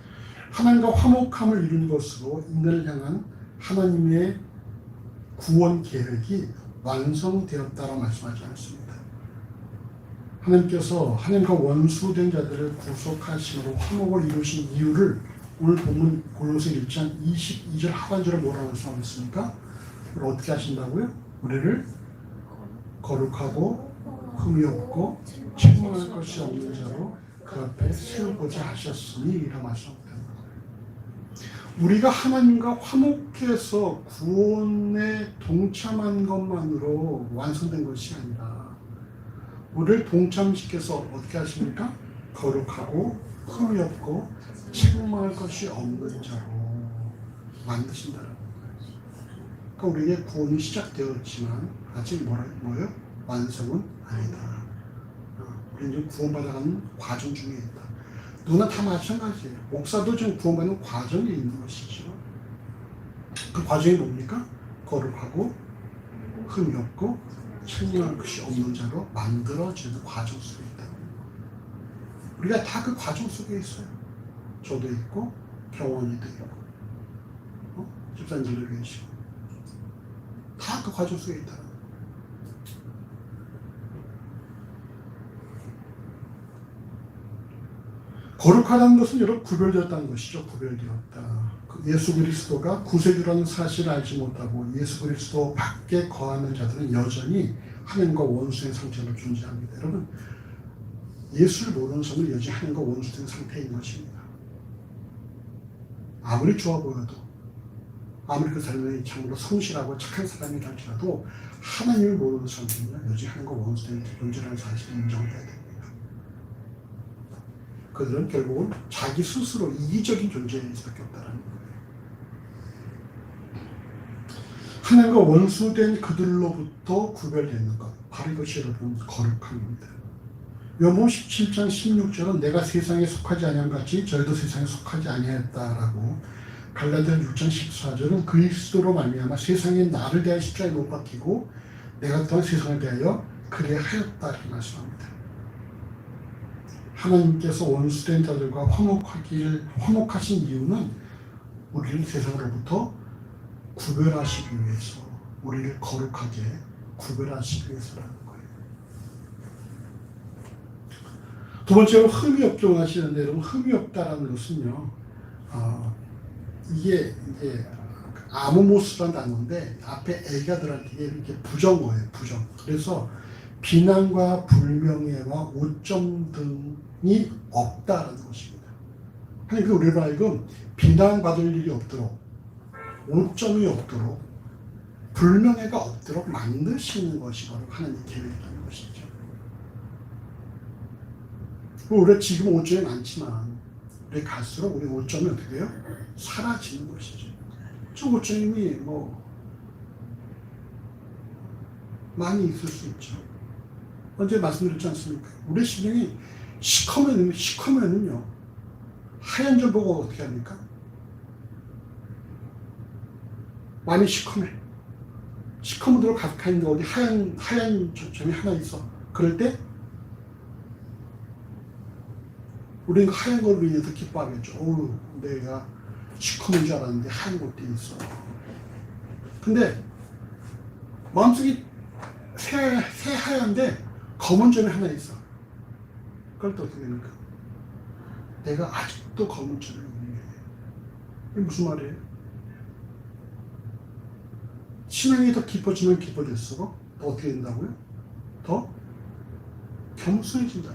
하나님과 화목함을 이룬 것으로 인간을 향한 하나님의 구원 계획이 완성되었다고 말씀하지 않습니다. 하나님께서 하나님과 원수된 자들을 구속하심으로 화목을 이루신 이유를 오늘 본문 골로새 1장 22절 하반절에 뭐라고 말씀하셨습니까? 우리를 어떻게 하신다고요? 우리를 거룩하고 흠이 없고 책망할 것이 없는 자로 그 앞에 세우고자 하셨으니 라고 말씀합니다. 우리가 하나님과 화목해서 구원에 동참한 것만으로 완성된 것이 아니라 우리를 동참시켜서 어떻게 하십니까? 거룩하고 흠이 없고 책망할 것이 없는 자로 만드신다는 거예요. 그러니까 우리에게 구원이 시작되었지만 아직 뭐예요? 완성은 아니다. 우리는 지금 구원받아가는 과정 중에 있다. 누구나 다 마찬가지예요. 목사도 지금 구원받는 과정에 있는 것이죠. 그 과정이 뭡니까? 거룩하고 흠이 없고 책망할 것이 없는 자로 만들어지는 과정 속에 있다. 우리가 다 그 과정 속에 있어요. 저도 있고 경원이도 있고 집사님들도 계시고 다 그 과정 속에 있다. 거룩하다는 것은 여러분 구별되었다는 것이죠. 구별되었다. 예수 그리스도가 구세주라는 사실을 알지 못하고 예수 그리스도 밖에 거하는 자들은 여전히 하나님과 원수의 상태로 존재합니다. 여러분, 예수를 모르는 사람은 여전히 하나님과 원수된 상태인 것입니다. 아무리 좋아 보여도, 아무리 그 사람이 참으로 성실하고 착한 사람이라 할지라도 하나님을 모르는 사람들은 여전히 하나님과 원수된 존재라는 사실을 인정해야 됩니다. 그들은 결국은 자기 스스로 이기적인 존재일 수밖에 없다는 거예요. 하나님과 원수된 그들로부터 구별되는 것, 바로 이것이 여러분 거룩함입니다. 요한복음 17장 16절은 내가 세상에 속하지 아니한 같이 저희도 세상에 속하지 아니하였다라고, 갈라디아 6장 14절은 그리스도로 말미암아 세상에 나를 대하여 십자가에 못 박히고 내가 또한 세상을 대하여 그래 하였다 이렇게 말씀합니다. 하나님께서 원수된 자들과 화목하신 이유는 우리를 세상으로부터 구별하시기 위해서, 우리를 거룩하게 구별하시기 위해서라는 거예요. 두 번째로 흠이 없게 원하시는데, 여러분 흠이 없다라는 것은요, 이게 아모모스라는 단어인데 앞에 A가 들어갈 때 이렇게 부정어예요. 부정. 그래서 비난과 불명예와 오점 등이 없다라는 것입니다. 하나님께서 우리를 하여금 비난받을 일이 없도록, 오점이 없도록, 불명예가 없도록 만드시는 것이 바로 하나님의 계획이라는 것이죠. 우리가 지금 오점이 많지만 우리 갈수록 우리 오점이 어떻게 돼요? 사라지는 것이죠. 저 오점이 많이 있을 수 있죠. 언제 말씀드렸지 않습니까? 우리 신경이 시커면은요, 하얀 점 보고 어떻게 합니까? 많이 시커매. 시커먼 데로 가득한데 어디 하얀 점이 하나 있어. 그럴 때 우리는 하얀 걸로 인해서 기뻐하겠죠. 어우, 내가 시커먼 줄 알았는데 하얀 것도 있어. 근데 마음속이 새하얀데 검은 점이 하나 있어. 그럴 때 어떻게 됩니까? 내가 아직도 검은 점이 있네. 이게 무슨 말이에요? 신앙이 더 깊어지면 깊어질수록 더 어떻게 된다고요? 더 겸손해진다.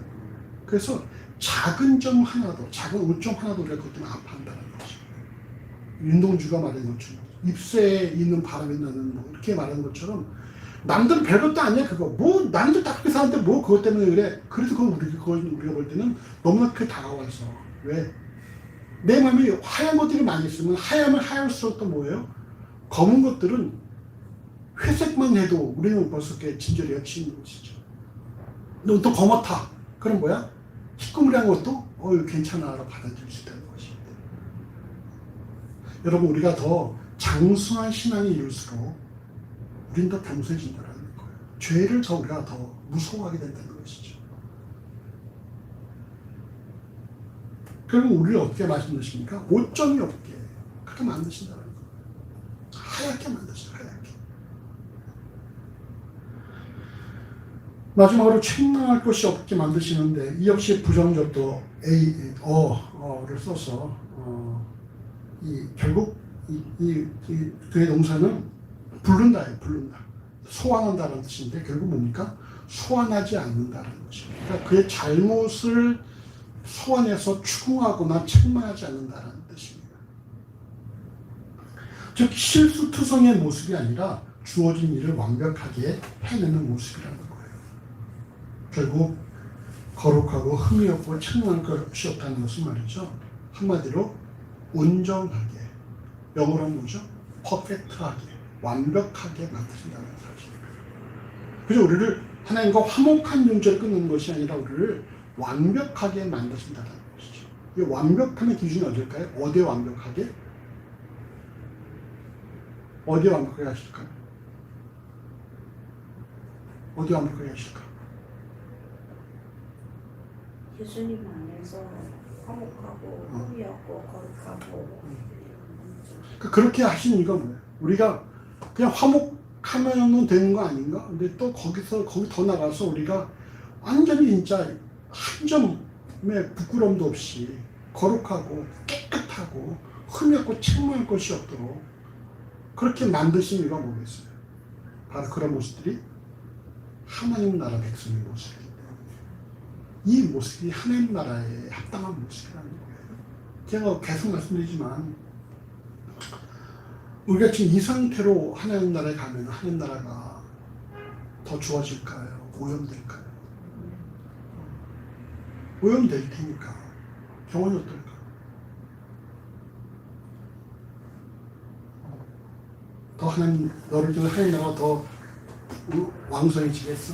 그래서 작은 점 하나도, 작은 오점 하나도 우리가 그것 때문에 아파한다는 거죠. 윤동주가 말한 것처럼 입새에 있는 바람이 나는 이렇게 말하는 것처럼 남들은 별것도 아니야. 그거 남들 딱 그렇게 사는데 그것 때문에 그래. 그래서 그건 우리가 볼 때는 너무나 크게 다가와서. 왜? 내 마음에 하얀 것들이 많이 있으면 하얀면 하얄수록 또 뭐예요? 검은 것들은 회색만 해도 우리는 벌써 꽤 진저리가 치는 것이죠. 너 또 검었다. 그럼 뭐야? 희끄무리한 것도 괜찮아라 받아들일 수 있다는 것입니다. 여러분 우리가 더 장순한 신앙이 이룰수록 우린 더 겸손해진다는 거예요. 죄를 더 우리가 더 무서워하게 된다는 것이죠. 결국 우리를 어떻게 말씀하십니까? 오점이 없게 그렇게 만드신다는 거예요. 하얗게 만드시죠. 하얗게. 마지막으로 책망할 것이 없게 만드시는데 이 역시 부정적도 어를 써서 결국 그의 동사는 부른다예요. 부른다. 소환한다는 뜻인데 결국 뭡니까? 소환하지 않는다는 것입니다. 그러니까 그의 잘못을 소환해서 추궁하거나 책망하지 않는다는 뜻입니다. 즉 실수투성의 모습이 아니라 주어진 일을 완벽하게 해내는 모습이라는 거예요. 결국 거룩하고 흠이 없고 책망할 것이 없다는 것은 말이죠. 한마디로 온전하게, 영어로는 뭐죠? 퍼펙트하게, 완벽하게 만드신다는 사실입니다. 그래서 우리를 하나님과 화목한 존재를 끊는 것이 아니라 우리를 완벽하게 만드신다는 것이죠. 이 완벽함의 기준이 어딜까요? 어디에 완벽하게? 어디에 완벽하게 하실까요? 어디에 완벽하게 하실까? 예수님 안에서 화목하고 흠이 없고 거룩하고. 그렇게 하시는 이유가 뭐예요? 우리가 그냥 화목하면 되는 거 아닌가? 근데 또 거기 더 나가서 우리가 완전히 진짜 한 점의 부끄럼도 없이 거룩하고 깨끗하고 흠이 없고 책망할 것이 없도록 그렇게 만드신 이유가 뭐겠어요? 바로 그런 모습들이 하나님 나라 백성의 모습이기 때문에 이 모습이 하나님 나라에 합당한 모습이라는 거예요. 제가 계속 말씀드리지만 우리가 지금 이 상태로 하나님 나라에 가면 하나님 나라가 더 좋아질까요? 오염될까요? 오염될 테니까 경험이 어떨까? 더 하나님 너를 통해 하나님 나라가 더 왕성해지겠어?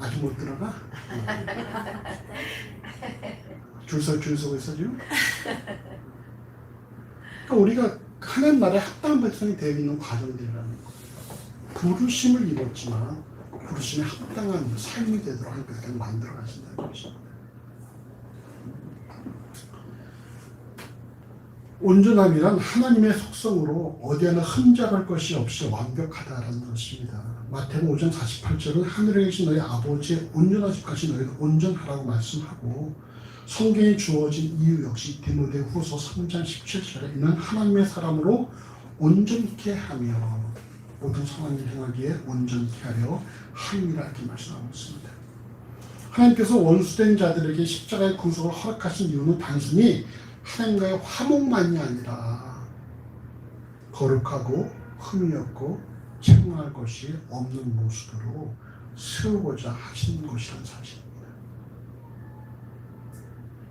아직 못 들어가? 줄 서고 있어 지금? 그러니까 우리가 하나님 나라에 합당한 백성이 되어 있는 과정들이라는 거예요. 부르심을 입었지만 부르심에 합당한 삶이 되도록 하나님께서 만들어 가신다는 것입니다. 온전함이란 하나님의 속성으로 어디 하나 흠잡을 것이 없이 완벽하다라는 것입니다. 마태복음 5장 48절은 하늘에 계신 너희 아버지의 온전하시기까지 너희도 온전하라고 말씀하고 성경에 주어진 이유 역시 디모데후서 3장 17절에 이는 하나님의 사람으로 온전케 하며 모든 선한 일 행하기에 온전케 하려 함이라 이렇게 말씀하고 있습니다. 하나님께서 원수된 자들에게 십자가의 구속을 허락하신 이유는 단순히 하나님과의 화목만이 아니라 거룩하고 흠이 없고 책망할 것이 없는 모습으로 세우고자 하시는 것이라는 사실입니다.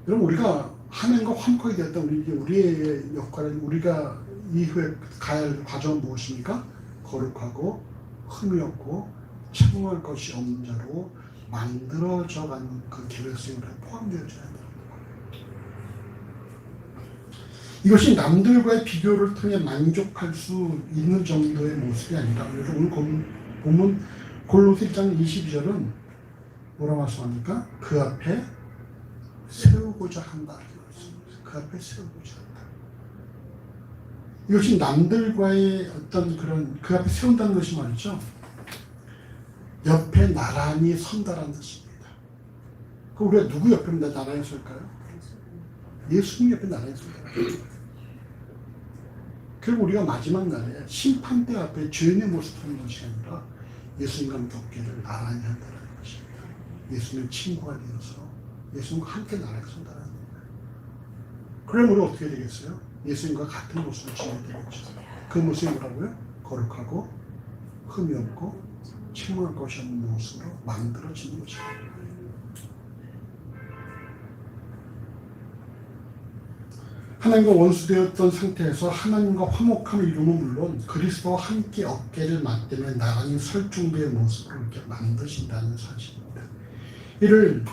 여러분 우리가 하나님과 화목하게 되었다 우리의 역할은 우리가 이후에 가야 할 과정은 무엇입니까? 거룩하고 흠이 없고 책망할 것이 없는 자로 만들어져가는 그 계획 속에 포함되어져야 합니다. 이것이 남들과의 비교를 통해 만족할 수 있는 정도의 모습이 아니라 오늘 본문 골로새 1장 22절은 뭐라 말씀합니까? 그 앞에 세우고자 한다. 그 앞에 세우고자 한다. 이것이 남들과의 어떤 그런 그 앞에 세운다는 것이 말이죠. 옆에 나란히 선다라는 뜻입니다. 그 우리가 누구 옆에 나란히 설까요? 예수님 옆에 나란히 설까요? 결국 우리가 마지막 날에 심판대 앞에 죄인의 모습을 하는 것이 아니라 예수님과 함께 어깨를 나란히 한다는 것입니다. 예수님의 친구가 되어서 예수님과 함께 나란히 선다는 거예요. 그럼 우리 어떻게 되겠어요? 예수님과 같은 모습을 지어야 되겠죠. 그 모습이 뭐라고요? 거룩하고 흠이 없고 책망할 것이 없는 모습으로 만들어지는 것입니다. 하나님과 원수되었던 상태에서 하나님과 화목함을 이루면 물론 그리스도와 함께 어깨를 맞대며 나란히 설 정도의 모습으로 이렇게 만드신다는 사실입니다. 이를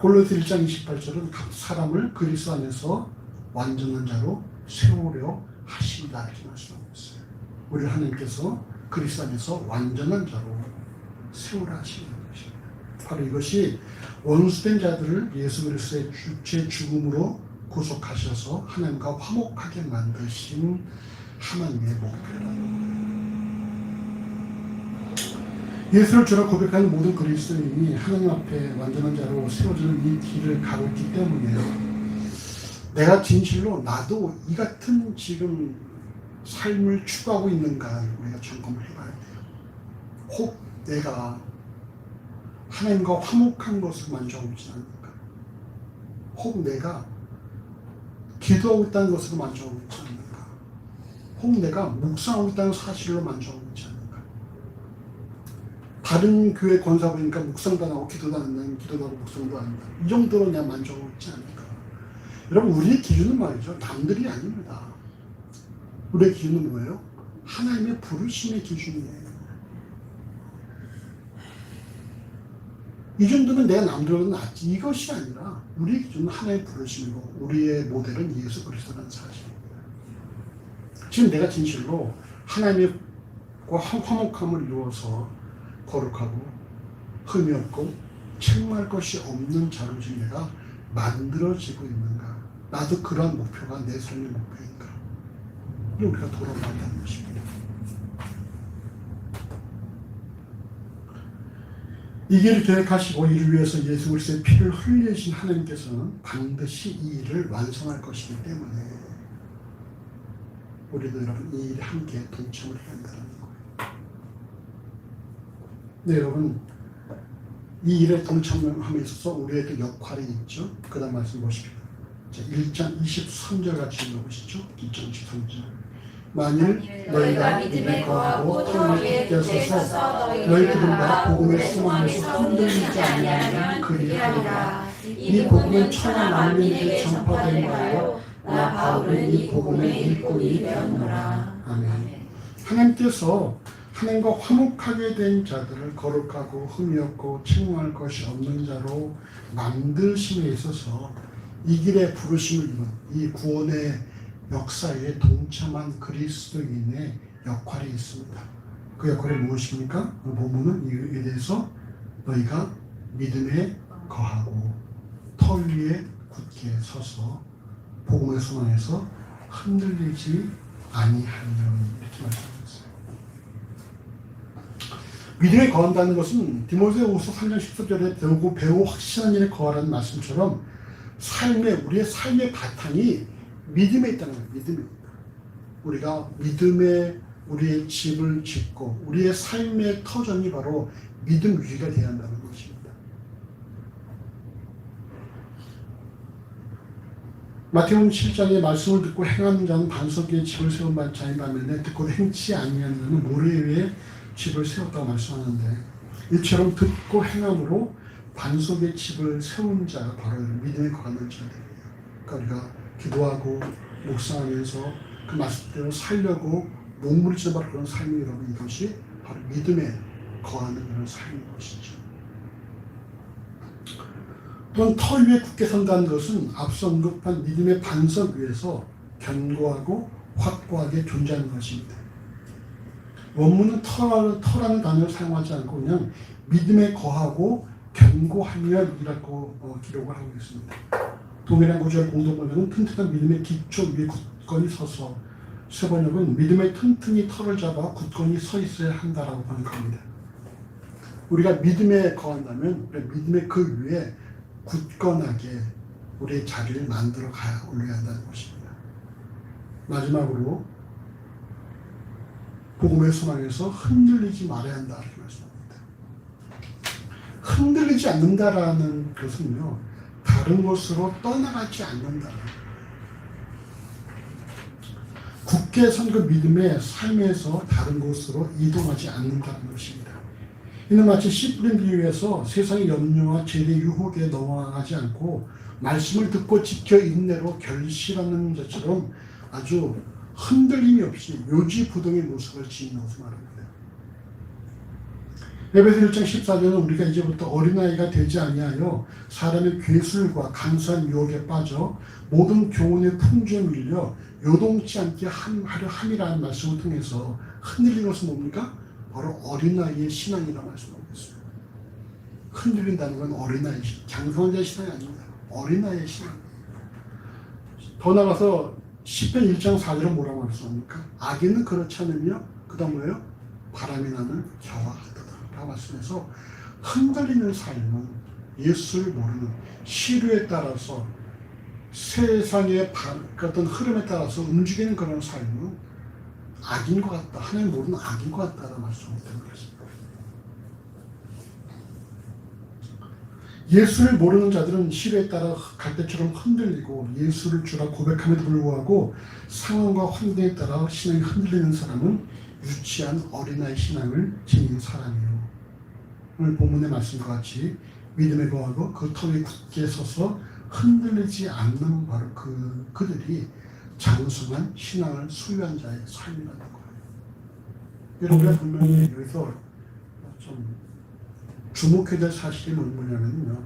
골로새 1장 28절은 각 사람을 그리스도 안에서 완전한 자로 세우려 하신다 이렇게 말씀하고 있어요. 우리 하나님께서 그리스도 안에서 완전한 자로 세우라 하시는 것입니다. 바로 이것이 원수된 자들을 예수 그리스도의 주체 죽음으로 구속하셔서 하나님과 화목하게 만드신 하나님의 목표다. 예수를 주라 고백하는 모든 그리스도인이 하나님 앞에 완전한 자로 세워지는 이 길을 가고 있기 때문에 내가 진실로 나도 이 같은 지금 삶을 추구하고 있는가 우리가 점검을 해봐야 돼요. 혹 내가 하나님과 화목한 것을 만족하고 있지 않는가? 혹 내가 기도하고 있다는 것으로 만족하고 있지 않는가? 혹 내가 묵상하고 있다는 사실로 만족하고 있지 않는가? 다른 교회 권사 보니까 묵상도 안 하고 기도도 안 한다, 기도도 하고 묵상도 안 한다. 이 정도로 내가 만족하고 있지 않는가? 여러분 우리의 기준은 말이죠. 남들이 아닙니다. 우리의 기준은 뭐예요? 하나님의 부르심의 기준이에요. 이 정도면 내가 남들보다 낫지. 이것이 아니라 우리의 기준은 하나님의 부르심이고 우리의 모델은 예수 그리스도라는 사실입니다. 지금 내가 진실로 하나님과 화목함을 이루어서 거룩하고 흠이 없고 책망할 것이 없는 자로 지금 내가 만들어지고 있는가? 나도 그러한 목표가 내 삶의 목표인가? 이걸 우리가 돌아봐야 한다는 것입니다. 이 길을 계획하시고 이를 위해서 예수 그리스도의 피를 흘리신 하나님께서는 반드시 이 일을 완성할 것이기 때문에 우리도 여러분 이 일에 함께 동참을 해야 한다는 거예요. 네, 여러분 이 일에 동참함에 있어서 우리에게 역할이 있죠. 그 다음 말씀 보십시오. 1장 23절 같이 읽어보시죠. 1장 23절. 만일 너희가 믿음에 거하고 터 위에 굳게 서서 너희들과 복음의 소망에서 흔들리지 아니하면 그리하리라. 이 복음은 천하 만민에게 전파된 바요 나 바울은 이 복음의 일꾼이 되었노라. 아멘. 하나님께서 하나님과 화목하게 된 자들을 거룩하고 흠이 없고 책망할 것이 없는 자로 만드심에 있어서 이 길에 부르심을 입은 이 구원의 역사에 동참한 그리스도인의 역할이 있습니다. 그 역할이 무엇입니까? 그 본문은 이에 대해서 너희가 믿음에 거하고 터 위에 굳게 서서 복음의 소망에서 흔들리지 아니하면 이렇게 말씀하셨어요. 믿음에 거한다는 것은 디모데후서 3장 14절에 배우 확신한 일에 거하라는 말씀처럼 우리의 삶의 바탕이 믿음에 있다는 거예요. 믿음에 있다. 우리가 믿음에 우리의 집을 짓고 우리의 삶의 터전이 바로 믿음 위가 되어야 한다는 것입니다. 마태복음 7장의 말씀을 듣고 행하는 자는 반석 위에 집을 세운 자인 반면에 듣고 행치 아니하는 자는 모래 위에 집을 세웠다고 말씀하는데 이처럼 듣고 행함으로 반석 위에 집을 세운 자가 바로 믿음에 거하는 자들이에요. 그러니까 우리가 기도하고 묵상하면서 그 말씀대로 살려고 몸부림치는 바로 그런 삶이 여러분 이것이 바로 믿음에 거하는 그런 삶인 것이죠. 또한 터 위에 굳게 선다는 것은 앞서 언급한 믿음의 반석 위에서 견고하고 확고하게 존재하는 것입니다. 원문은 터라는 단어를 사용하지 않고 그냥 믿음에 거하고 견고하면이라고 기록을 하고 있습니다. 동일한 구절 공동번역은 튼튼한 믿음의 기초 위에 굳건히 서서 세번역은 믿음의 튼튼히 털을 잡아 굳건히 서 있어야 한다라고 번역합니다. 우리가 믿음에 거한다면 믿음의 그 위에 굳건하게 우리의 자리를 만들어 올려야 한다는 것입니다. 마지막으로 복음의 소망에서 흔들리지 말아야 한다 이렇게 말씀합니다. 흔들리지 않는다라는 것은요 다른 곳으로 떠나가지 않는다. 굳게 선 그 믿음의 삶에서 다른 곳으로 이동하지 않는다는 것입니다. 이는 마치 씨 뿌린 비유에서 세상의 염려와 재대 유혹에 넘어가지 않고 말씀을 듣고 지켜 인내로 결실하는 자처럼 아주 흔들림이 없이 요지부동의 모습을 지닌 것을 말합니다. 에베소 1장 14절은 우리가 이제부터 어린아이가 되지 아니하여 사람의 괴술과 간사한 유혹에 빠져 모든 교훈의 풍조에 밀려 요동치 않게 하려 함이라는 말씀을 통해서 흔들린 것은 뭡니까? 바로 어린아이의 신앙이라는 말씀을 하겠습니다. 흔들린다는 건 어린아이의 신앙, 장성자의 신앙이 아닙니다. 어린아이의 신앙. 더 나가서 10편 1장 4절은 뭐라고 말씀합니까? 악인은 그렇지 않으며 그 다음 뭐예요? 바람이 나는 겨와 같다 라고 말씀해서 흔들리는 삶은 예수를 모르는 시류에 따라서 세상의 어떤 흐름에 따라서 움직이는 그런 삶은 악인 것 같다. 하나님 모르는 악인 것 같다라는 말씀을 드리는 것입니다. 예수를 모르는 자들은 시류에 따라 갈대처럼 흔들리고 예수를 주라 고백함에도 불구하고 상황과 환경에 따라 신앙이 흔들리는 사람은 유치한 어린아이 신앙을 지닌 사람이에요. 오늘 본문의 말씀과 같이 믿음에 거하고 그 터에 굳게 서서 흔들리지 않는 바로 그들이 장성한 신앙을 소유한 자의 삶이라는 거예요. 여러분이 분명히 여기서 좀 주목해야 될 사실이 뭐냐면요.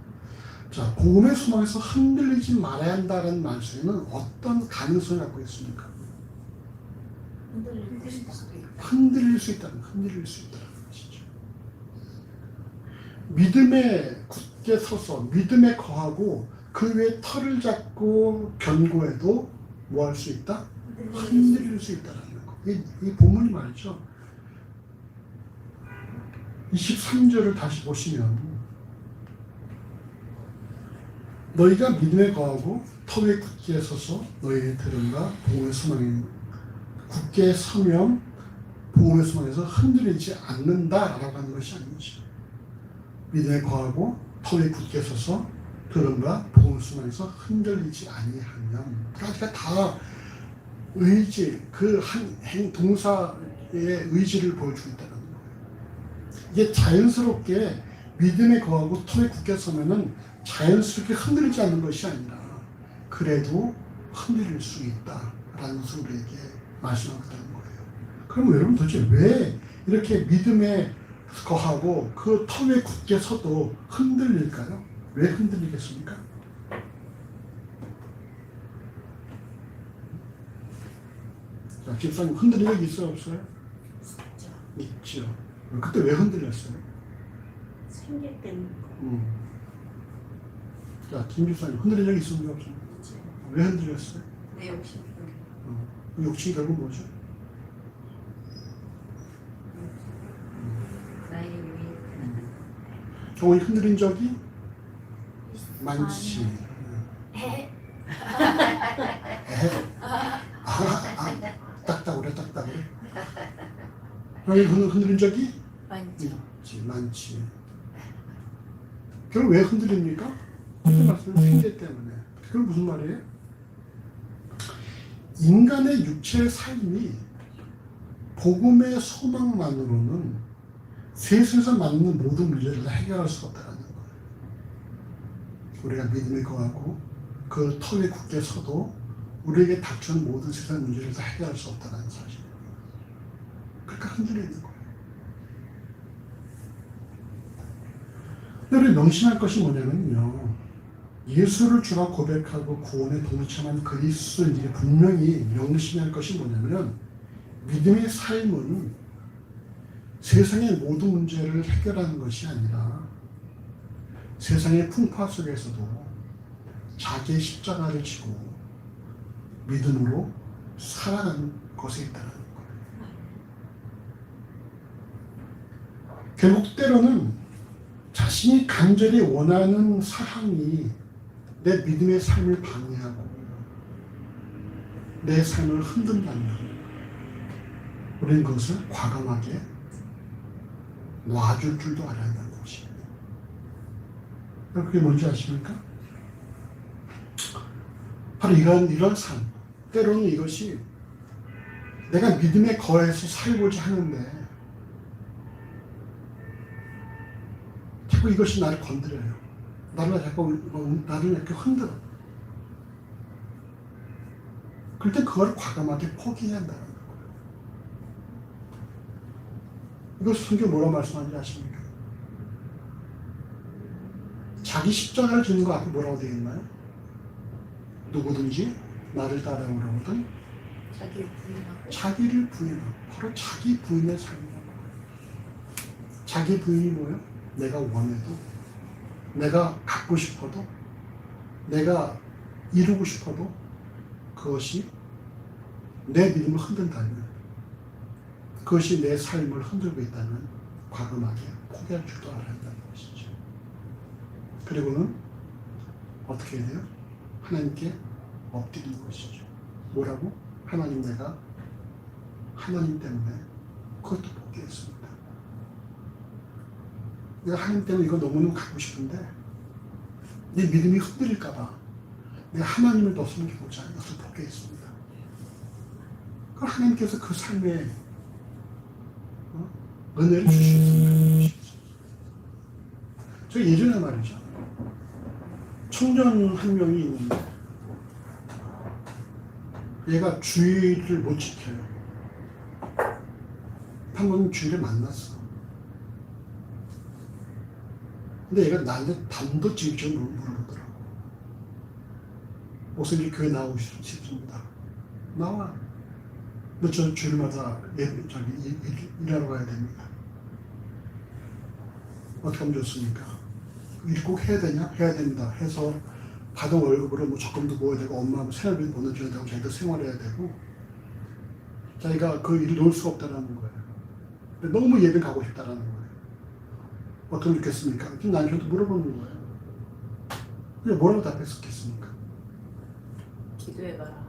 자, 복음의 소망에서 흔들리지 말아야 한다는 말씀은 어떤 가능성을 갖고 있습니까? 흔들릴 수 있다는 것이죠. 믿음에 굳게 서서 믿음에 거하고 그 위에 털을 잡고 견고해도 뭐 할 수 있다? 흔들릴 수 있다는 거. 이 본문이 말이죠. 23절을 다시 보시면 너희가 믿음에 거하고 터에 굳게 서서 너희의 들음과 복음의 소망에 굳게 서면 복음의 소망에서 흔들리지 않는다라고 하는 것이 아니죠. 믿음에 거하고 터에 굳게 서서 들음과 복음의 소망에서 흔들리지 아니하면 그러니까 다 의지 그 한 동사의 의지를 보여주고 있다는 거예요. 이게 자연스럽게 믿음에 거하고 터에 굳게 서면은 자연스럽게 흔들리지 않는 것이 아니라 그래도 흔들릴 수 있다라는 것을 우리에게 말씀하고 있다는 거예요. 그럼 여러분 도대체 왜 이렇게 믿음에 거하고 그 터에 굳게 서도 흔들릴까요? 왜 흔들리겠습니까? 자, 집사님 흔들린 적 있어요? 없어요? 있죠. 그때 왜 흔들렸어요? 생길 때는 자, 김 집사님 흔들린 적 있습니까? 없어요? 왜 흔들렸어요? 내 욕심 그 욕심이 결국 뭐죠? 나의 유익 경원이 흔들린 적이 많지. 딱딱으로. 경원이 흔들린 적이 많지. 결국 왜 흔들립니까? 핑계 때문에. 그건 무슨 말이에요? 인간의 육체의 삶이 복음의 소망만으로는 세상에서 맞는 모든 문제를 해결할 수 없다는 거예요. 우리가 믿음에 거하고 그 터에 굳게 서도 우리에게 닥쳐온 모든 세상 문제를 다 해결할 수 없다는 사실이에요. 그러니까 흔들리는 거예요. 근데 우리 명심할 것이 뭐냐면요. 예수를 주라 고백하고 구원에 동참한 그리스도인들이 분명히 명심할 것이 뭐냐면 믿음의 삶은 세상의 모든 문제를 해결하는 것이 아니라 세상의 풍파 속에서도 자기의 십자가를 지고 믿음으로 살아가는 것에 있다는 거예요. 결국 때로는 자신이 간절히 원하는 사항이 내 믿음의 삶을 방해하고 내 삶을 흔든다면 우리는 그것을 과감하게 놔줄 줄도 알아야 한다는 것입니다. 그게 뭔지 아십니까? 바로 이런 삶. 때로는 이것이 내가 믿음에 거해서 살고자 하는데 자꾸 이것이 나를 건드려요. 나를 자꾸 나를 이렇게 흔들어. 그럴 때 그걸 과감하게 포기해야 한다는 거예요. 이거 성경 뭐라 말씀하는지 아십니까? 자기 십자가를 지는 거 앞에 뭐라고 되어 있나요? 누구든지 나를 따라오려거든 자기를 부인하고 바로 자기 부인의 삶이라는 거예요. 자기 부인이 뭐예요? 내가 원해도 내가 갖고 싶어도 내가 이루고 싶어도 그것이 내 믿음을 흔든다면 그것이 내 삶을 흔들고 있다면 과감하게 포기할 줄도 알아야 한다는 것이죠. 그리고는 어떻게 해야 돼요? 하나님께 엎드리는 것이죠. 뭐라고? 하나님 내가 하나님 때문에 그것도 포기했습니다. 내가 하나님 때문에 이거 너무너무 갖고 싶은데 내 믿음이 흔들릴까봐 내가 하나님을 넣었으면 좋지 않아요. 이것을 포기했습니다. 그럼 하나님께서 그 삶에 은혜를 주셨습니다. 저 예전에 말이죠. 청년 한 명이 있는데 얘가 주의를 못 지켜요. 한 번 주의를 만났어. 근데 얘가 나한테 단도직입적으로 물어보더라고. 목사님 교회 나오고 싶습니다. 나와. 근데 저 주일마다 일하러 가야 됩니다. 어떻게 하면 좋습니까? 일 꼭 해야 되냐? 해야 됩니다. 해서 받은 월급으로 뭐 적금도 모아야 되고 엄마 생활비 보내줘야 되고 자기도 생활해야 되고 자기가 그 일을 놓을 수가 없다는 거예요. 너무 예배 가고 싶다는 거예요. 어떻게 좋겠습니까? 지금 남편도 물어보는 거예요. 근데 뭐라고 답했었겠습니까? 기도해봐라.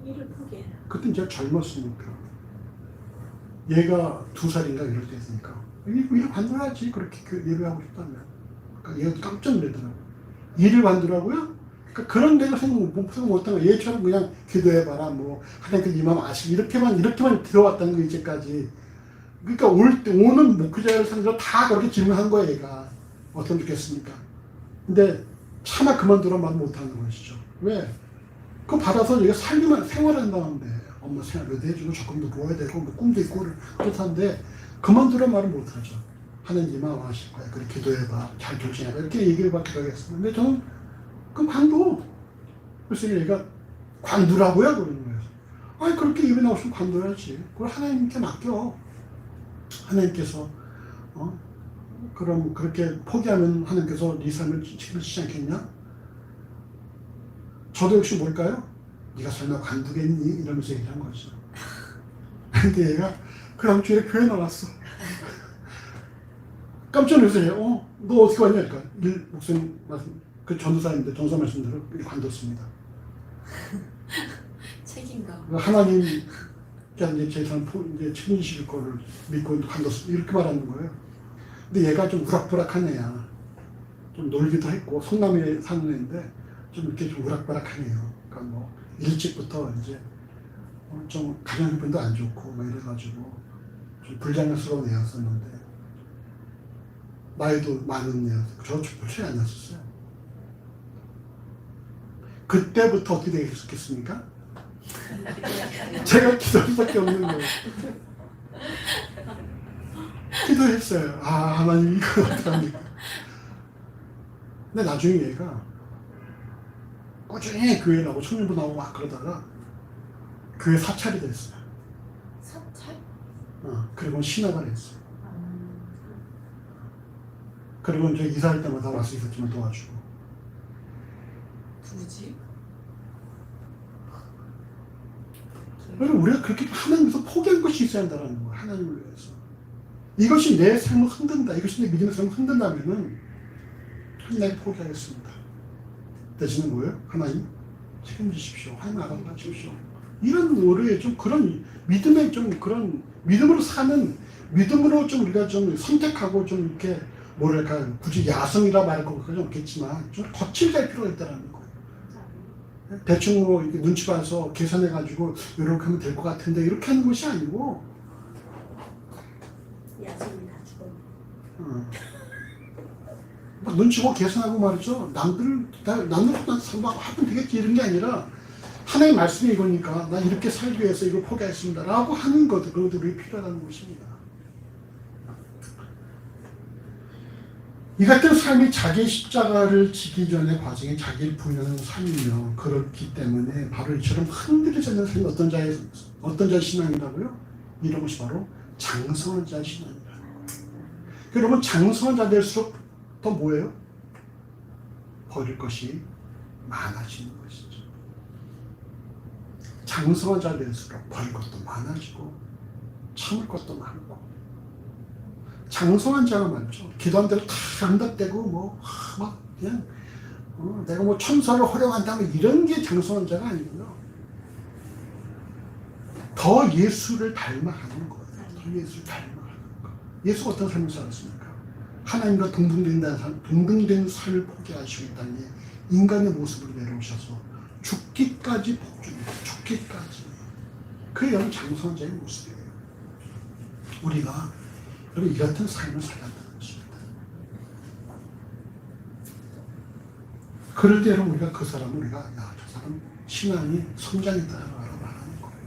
일을 포기해라. 그때 제가 젊었으니까 얘가 2살인가 이럴 때였으니까 일을 관둬야지 그렇게 예배하고 싶다면 그러니까 얘가 깜짝 놀라더라고요. 일을 관두라고요? 그러니까 그런 데가 생각 못하는 거예요. 얘처럼 그냥 기도해봐라 뭐 하나님께 이만 아시고 이렇게만 들어왔다는 거 이제까지. 그러니까 오는 목회자를 상대로 다 그렇게 질문한 거예요. 얘가 어떻게 좋겠습니까? 근데 차마 그만두란 말 못하는 것이죠. 왜? 그거 받아서 얘가 생활한다는데 엄마 생활도 해주고 적금도 모아야 되고 뭐 꿈도 있고 그렇다는데 그만두란 말은 못하죠. 하나님 이만 하실 거야. 그렇게 기도해봐. 잘 결정해봐. 이렇게 얘기를 받기도 하겠습니다. 근데 저는 그럼 관둬. 그래서 얘가 관두라고요? 그러는 거예요. 아니 그렇게 예배 나오시면 관둬야지. 그걸 하나님께 맡겨. 하나님께서 그럼 그렇게 포기하면 하나님께서 네 삶을 책임지지 않겠냐? 저도 역시 뭘까요? 네가 설마 관두겠니? 이러면서 얘기한 거죠. 근데 얘가 그 다음 주에 교회 나왔어. 깜짝 놀랐어요. 너 어떻게 왔냐? 그러니까 목사님 말씀, 그 전도사인데 전도사 말씀대로 관뒀습니다. 책임감. 하나님 이제 제 삶 이제 책임지실 거를 믿고 관뒀습니다. 이렇게 말하는 거예요. 근데 얘가 좀 우락부락한 애야. 좀 놀기도 했고 성남에 사는 애인데 좀 이렇게 좀 우락부락한 애예요. 그러니까 뭐 일찍부터 이제 좀 가정 형편도 안 좋고 막 이래가지고 좀 불장난스러운 애였었는데 나이도 많은 애였어요. 저 별 차이 안 났었어요. 그때부터 어떻게 되겠습니까? 제가 기도할 수밖에 없는 거예요. 기도했어요. 아 하나님 이거 어떡합니까? 근데 나중에 얘가 꾸준히 교회 나오고 청년부 나오고 막 그러다가 교회 사찰이 됐어요. 사찰? 그리고 신학을 했어요. 그리고 이제 이사할 때마다 와서 있었지만 도와주고. 누구지? 그래서 우리가 그렇게 하나님께서 포기한 것이 있어야 한다는 거예요. 하나님을 위해서. 이것이 내 삶을 흔든다. 이것이 내 믿음의 삶을 흔든다면은 하나님 포기하겠습니다. 대신에 뭐예요? 하나님 책임지십시오. 하나님 알아주십시오. 이런 노래에 좀 그런 믿음의 좀 그런 믿음으로 사는 믿음으로 좀 우리가 좀 선택하고 좀 이렇게 뭐랄까 굳이 야성이라 말할 것까지는 없겠지만 좀 거칠게 필요가 있다는 거예요. 대충 이렇게 눈치 봐서 계산해가지고 이렇게 하면 될 것 같은데 이렇게 하는 것이 아니고 야성이 다 죽었네. 눈치 보고 계산하고 말이죠. 남들 하면 되겠지 이런 게 아니라 하나의 말씀이 이거니까 나 이렇게 살기 위해서 이걸 포기했습니다 라고 하는 것들이 필요하다는 것입니다. 이 같은 삶이 자기의 십자가를 지기 전의 과정에 자기를 부인하는 삶이며 그렇기 때문에 바로 이처럼 흔들리지 않는 삶이 어떤 자의 신앙이라고요? 이런 것이 바로 장성한 자의 신앙이다. 여러분 장성한 자 될수록 더 뭐예요? 버릴 것이 많아지는 것이죠. 장성한 자 될수록 버릴 것도 많아지고 참을 것도 많고 장성한 자가 많죠. 기도한 대로 다 응답되고 막 그냥 내가 천사를 활용한다 이런 게 장성한 자가 아니고요. 더 예수를 닮아가는 거예요. 더 예수를 닮아가는 거. 예수가 어떤 삶을 살았습니까? 하나님과 동등된 삶을 포기하시고 이 땅에 인간의 모습으로 내려오셔서 죽기까지 복종해요. 죽기까지. 그게 여러분 장성한 자의 모습이에요. 우리가 여러분 이 같은 삶을 살아야 되는 것입니다. 그럴 때 여러분 우리가 그 사람을 우리가 저 사람 신앙이 성장했다라고 말하는 거예요.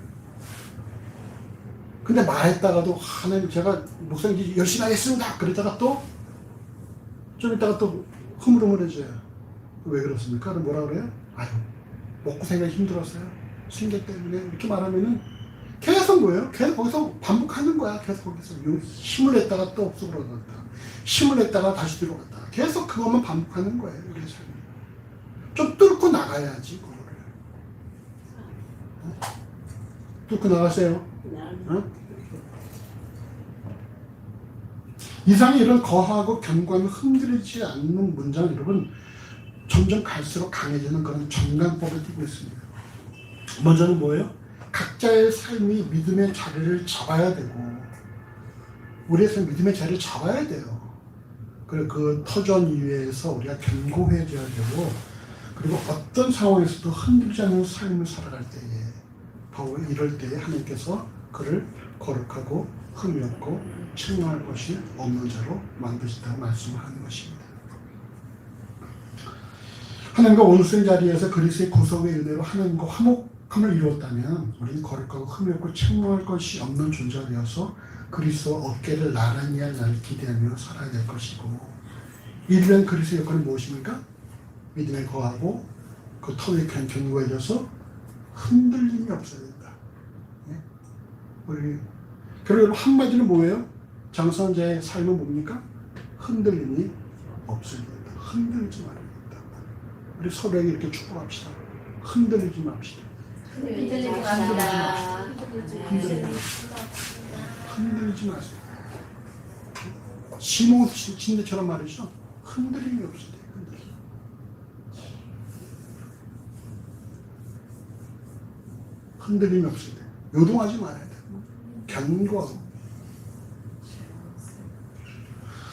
근데 말했다가도 하나님 제가 목사님 열심히 하겠습니다. 그러다가 또 좀 이따가 또 흐물흐물해져요. 왜 그렇습니까? 그럼 뭐라 그래요? 아유 먹고 살기가 힘들었어요. 생계 때문에 이렇게 말하면은 계속 뭐예요? 계속 거기서 반복하는 거야. 계속 거기서 힘을 냈다가 또 없어 들어갔다. 힘을 냈다가 다시 들어갔다. 계속 그것만 반복하는 거예요. 우리의 삶이. 좀 뚫고 나가야지 그거를. 뚫고 나가세요. 어? 이상의 이런 거하고 견고함이 흔들리지 않는 문장은 여러분 점점 갈수록 강해지는 그런 전강법을 띠고 있습니다. 먼저는 뭐예요? 각자의 삶이 믿음의 자리를 잡아야 되고 우리의 삶 믿음의 자리를 잡아야 돼요. 그리고 그 터전 위에서 우리가 견고해져야 되고 그리고 어떤 상황에서도 흔들리지 않는 삶을 살아갈 때에 바로 이럴 때에 하나님께서 그를 거룩하고 흠이 없고 책망할 것이 없는 자로 만드신다고 말씀하는 것입니다. 하나님과 원수의 자리에서 그리스도의 구속의 은혜로 하나님과 화목함을 이루었다면 우리는 거룩하고 흠이 없고 책망할 것이 없는 존재가 되어서 그리스도 어깨를 나란히 할 날을 기대하며 살아야 될 것이고 이런 그리스도의 역할은 무엇입니까? 믿음에 거하고 그 터에 견고해져서 흔들림이 없어야 된다. 우리 그리고 한마디로 뭐예요? 장성한 자의 삶은 뭡니까? 흔들림이 없어야 된다. 흔들리지 말아야 된다. 우리 서로에게 이렇게 축복합시다. 흔들리지 맙시다. 흔들리지 맙시다. 흔들리지 마세요. 시몬 진대처럼 말이죠. 흔들림이 없어야 돼요. 흔들림이 없어야 돼요. 요동하지 말아야 돼요. 견고하고.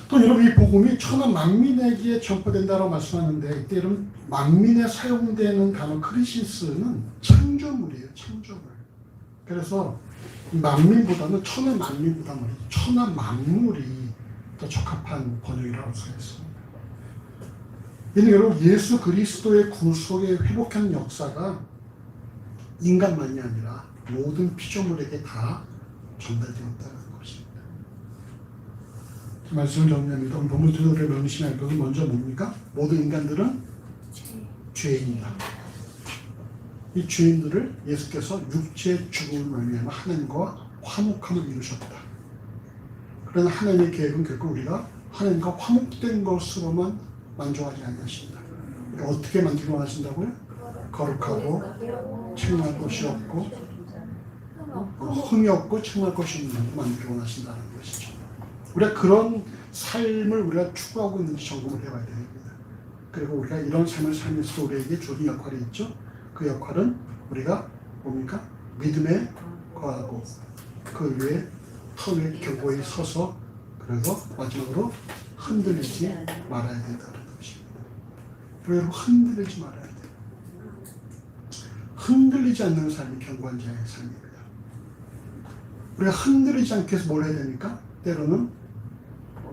또 여러분 이 복음이 천하 만민에게 전파된다고 말씀하는데 이때 여러분 만민에 사용되는 단어 크리시스는 창조물이에요. 창조물. 그래서 만민보다는 천하 만민보다 말이죠. 천하 만물이 더 적합한 번역이라고 생각했습니다. 이는 여러분 예수 그리스도의 구속의 회복한 역사가 인간만이 아니라 모든 피조물에게 다 전달되었다는 것입니다. 말씀을 정리합니다. 오늘 본문 두절에 명심할 것은 먼저 뭡니까? 모든 인간들은 죄인이다. 이 죄인들을 예수께서 육체의 죽음을 말미암아 하나님과 화목함을 이루셨다. 그러나 하나님의 계획은 결국 우리가 하나님과 화목된 것으로만 만족하지 아니하신다. 어떻게 만족을 원하신다고요? 거룩하고 책망할 것이 없고 흠이 없고 책망할 것이 없는 만족을 원하신다는 것이죠. 우리가 그런 삶을 우리가 추구하고 있는지 점검을 해봐야 됩니다. 그리고 우리가 이런 삶을 살면서 우리에게 주어진 역할이 있죠. 그 역할은 우리가 뭡니까? 믿음에 거하고 그 위에 터 위에 견고히 서서 그래서 마지막으로 흔들리지 말아야 된다는 것입니다. 그리고 흔들리지 말아야 돼요. 흔들리지 않는 삶이 견고한 자의 삶입니다. 우리가 흔들리지 않게 해서 뭘 해야 됩니까? 때로는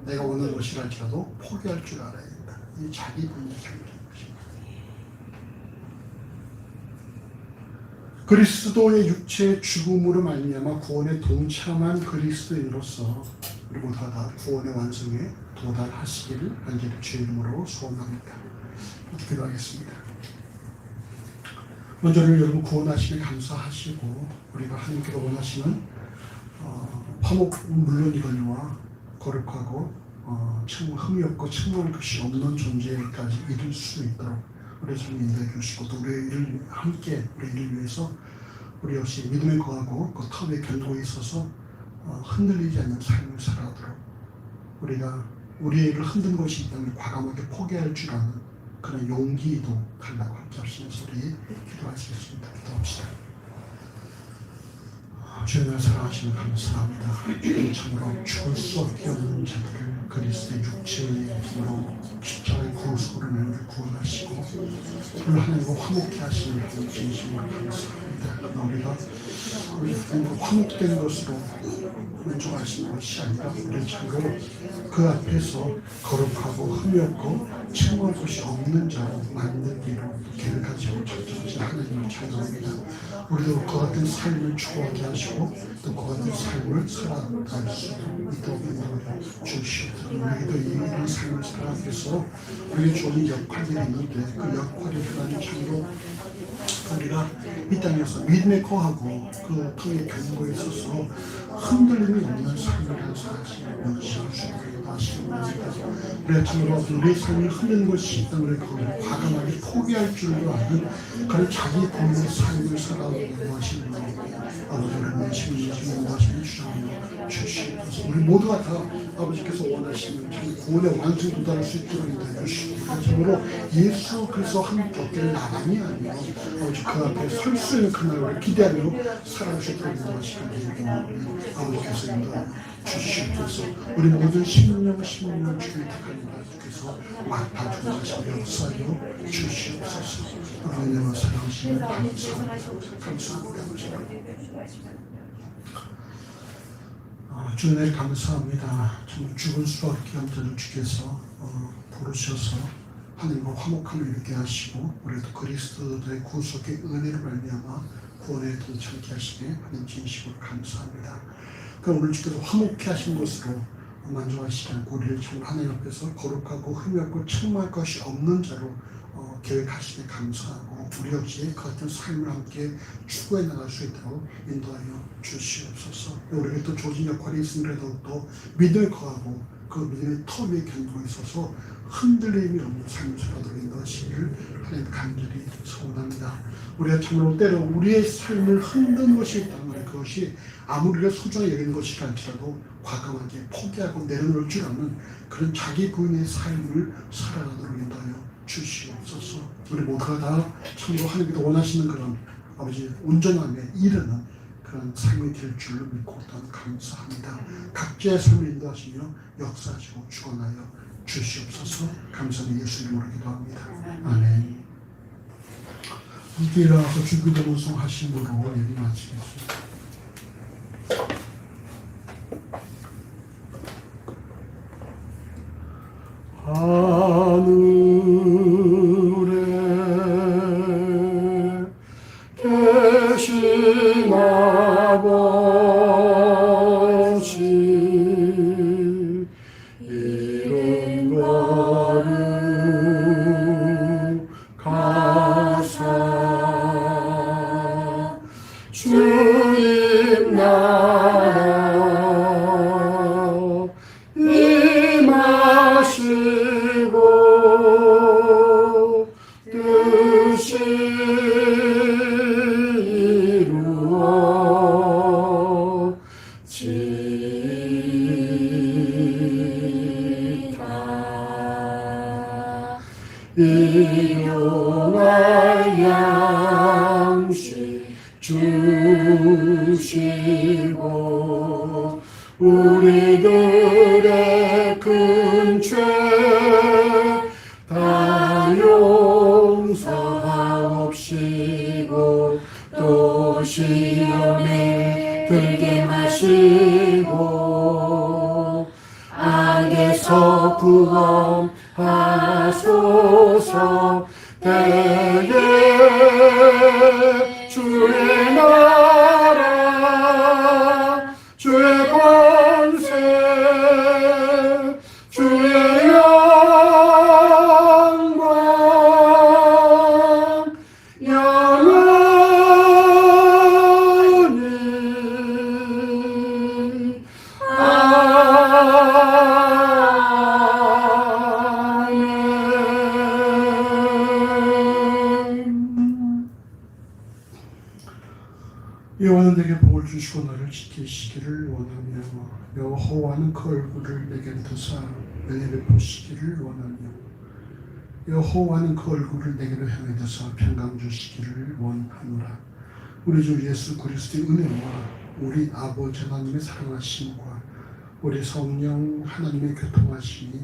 내가 원하는 것이랄지라도 포기할 줄 알아야 된다. 이 자기 부인의 삶이라는 것입니다. 그리스도의 육체의 죽음으로 말미암아 구원에 동참한 그리스도인으로서 우리 모두가 다 구원의 완성에 도달하시기를 간절히 주의 이름으로 소원합니다. 기도하겠습니다. 먼저는 여러분 구원하시길 감사하시고 우리가 하나님께서 원하시는 화목은 물론이거니와 거룩하고 흠이 없고 측만할 것이 없는 존재까지 이룰 수 있도록 우리 좀 인도해 주시고 또 우리를 함께 우리를 위해서 우리 역시 믿음에 거하고 그 터에 견고히 있어서 흔들리지 않는 삶을 살아가도록 우리가 우리를 흔든 것이 있다면 과감하게 포기할 줄 아는 그런 용기도 달라고 함께 하시면서 우리 기도하시겠습니다. 기도합시다. 주님을 사랑하시면 감사합니다. 주님 참으로 죽을 수 없게 없는 자들을 그리스도의 육체의 힘으로 십자가의 구속으로 우리를 구원하시고 우리를 하나님과 화목케 하시는 하나님 진심으로 감사합니다. 우리가 하나님과 화목된 것으로 만족하시는 것이 아니라 우리 참으로 그 앞에서 거룩하고 흠이 없고 채무할 것이 없는 자로 만들기로 계획하시고 작정하신 하나님을 찬양합니다. 우리도 그 같은 삶을 추구하게 하시고 또 그 같은 삶을 살아갈 수 있도록 인도하여 주시옵소서. 우리에게도 이런 삶을 살아가기 위해서 우리의 좋은 역할들이 있는데 그 역할이 하나님 참으로 우리가 이 땅에서 믿음에 거하고 그 통에 견고에 있어서 흔들림이 없는 삶이라는 사실을 명심할 수 있도록 하시옵소서. 우리가 참으로 우리의 삶이 흔드는 것이 있다면 그걸 과감하게 포기할 줄도 아는 그런 자기 본인의 삶을 살아가고 하시는 아버지는 신이시고 원하시는 주장하여 주시옵소서. 우리 모두가 다 아버지께서 원하시는 참 구원의 완성 도달할 수 있도록 인도해 주시고 참으로 예수 그리스도 함께 얻기를 나만이 아니요 아버지 그 앞에 설 수 있는 그날을 기대하며 살아갈 수 있도록 인도하시기를 아버지께서 인도하여 주시옵소서. 우리 모든 심령 주를 택하는 주께서 맡아주시며 역사하여 주시옵소서. 은혜와 사랑하시면 감사합니다. 주님을 감사합니다. 정말 죽을 수밖에 없는 주께서 부르셔서 하나님과 화목함을 이루게 하시고 우리도 그리스도의 구속의 은혜를 말미암아 구원에 동참케 하시게 하나님 진심으로 감사합니다. 그럼 오늘 주께서 화목케 하신 것으로 만족하시지 않고 우리를 정말 하나님 앞에서 거룩하고 흠이 없고 책망할 것이 없는 자로 계획하시기에 감사하고 우리 역시 그 같은 삶을 함께 추구해 나갈 수 있도록 인도하여 주시옵소서. 우리에게 또 조직 역할이 있음에도 또 믿음에 거하고 그 믿음의 터 위에 견고히 있어서 흔들림이 없는 삶을 살아도록 인도하시기를 하나님 간절히 소원합니다. 우리가 참으로 때로 우리의 삶을 흔드는 것이 있다면 그것이 아무리 우리가 소중히 여기는 것이 아니라도 과감하게 포기하고 내려놓을 줄 아는 그런 자기 부인의 삶을 살아가도록 인도하여 주시옵소서. 우리 모두가 다 참으로 하나님께서 원하시는 그런 아버지 온전함에 이르는 그런 삶이 될 줄을 믿고 또한 감사합니다. 각자의 삶을 인도하시며 역사하시고 주관하여 주시옵소서. 감사는 예수 이름으로 기도합니다. 아멘. 함께 일어나서 주기도 모성하심으로 예비 마치겠습니다. 하늘에 계신 아버지 이름 거룩하사 주님 나라 임하시고 뜻이 이루어지다. 일용할 양식 주시고 우리들의 큰 죄 다 용서하옵시고 또 시험에 들게 마시고 악에서 구원 하소서. 때에 주의 나라 주의 권세 주의 영광 영원히 아멘. 여호와는 내게 복을 주시고 나를 지키시기를 원하며 여호와는 그 얼굴을 내게 드사 은혜 베푸시기를 원하며 여호와는 그 얼굴을 내게로 향해 드사 평강 주시기를 원하노라. 우리 주 예수 그리스도의 은혜와 우리 아버지 하나님의 사랑하심과 우리 성령 하나님의 교통하심이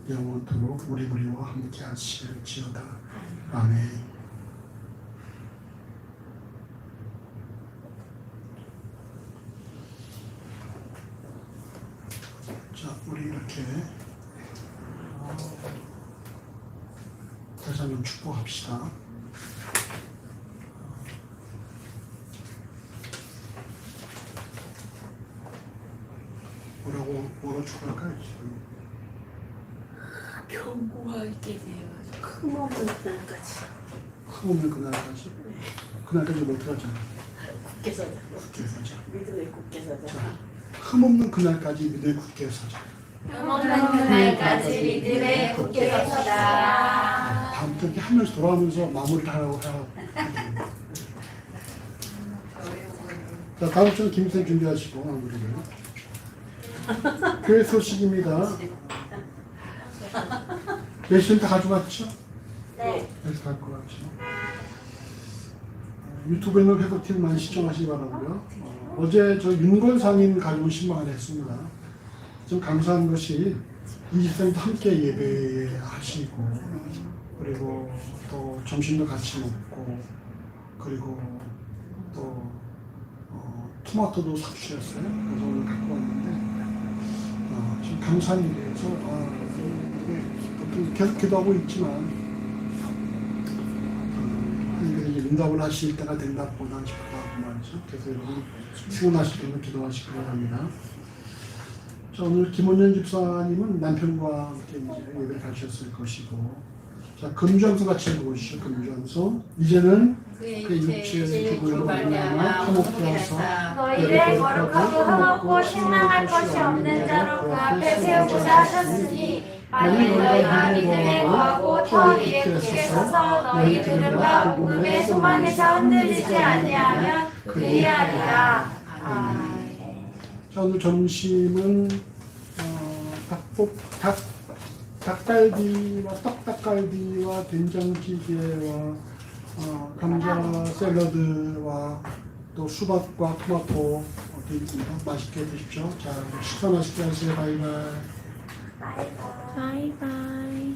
영원토록 우리와 함께 하실지어다. 아멘. 자, 우리 이렇게 다시 한번 축복합시다. 뭐라고 축복할까요? 견고하게 되어 흠없는 날까지 흠없는 그날까지? 그날까지 뭐 어떡하자? 굳게 서자. 굳게 서자. 믿음에 굳게 서자. 자, 흠없는 그날까지 믿음에 굳게 서자. 흠없는 그날까지 믿음에 굳게 섰다. 다음부터 이렇게 하면서 돌아가면서 마무리를 하라고 하라고. 자, 다음 주는 김쌤 준비하시고 마무리를. 교회 소식입니다. 예수님 다 가져갔죠? 네. 여기서 갈 것 같죠? 유튜브에는 회복팀 많이 시청하시기 바라고요. 어제 저 윤건 상인 가지고 신방을 했습니다. 좀 감사한 것이 20세도 함께 예배하시고 그리고 또 점심도 같이 먹고 그리고 또 토마토도 사주셨어요. 그래서 오늘 갖고 왔는데 좀 감사한 일이어서 계속 기도하고 있지만 하나님께서 이제 응답을 하실 때가 된다 보다 싶어하고 말이죠. 그래서 여러분 출근하실 때는 기도하시기 바랍니다. 자, 오늘 김원현 집사님은 남편과 함께 이제 예배를 가셨을 것이고, 자, 금주환송 같이 읽어보시죠. 금주환송. 이제는 그의 그 육체의 죽음으로 말미암아 말미암아 화목되어서 너희를 거룩하고 흠없고 신랑할 것이 없는 자로 그 앞에 세우고자 하셨으니 만일 너희가 믿음에 거하고 더 위에 굳게 서서 너희 들음과 복음의 소망에서 흔들리지 아니하면 그리하리라. 아멘. 자, 오늘 점심은 닭갈비와 떡닭갈비와 된장찌개와 감자 샐러드와 또 수박과 토마토 되어 있습니다. 맛있게 드십시오. 자, 식사 맛있게 하세요. 바이바이. 바이바이.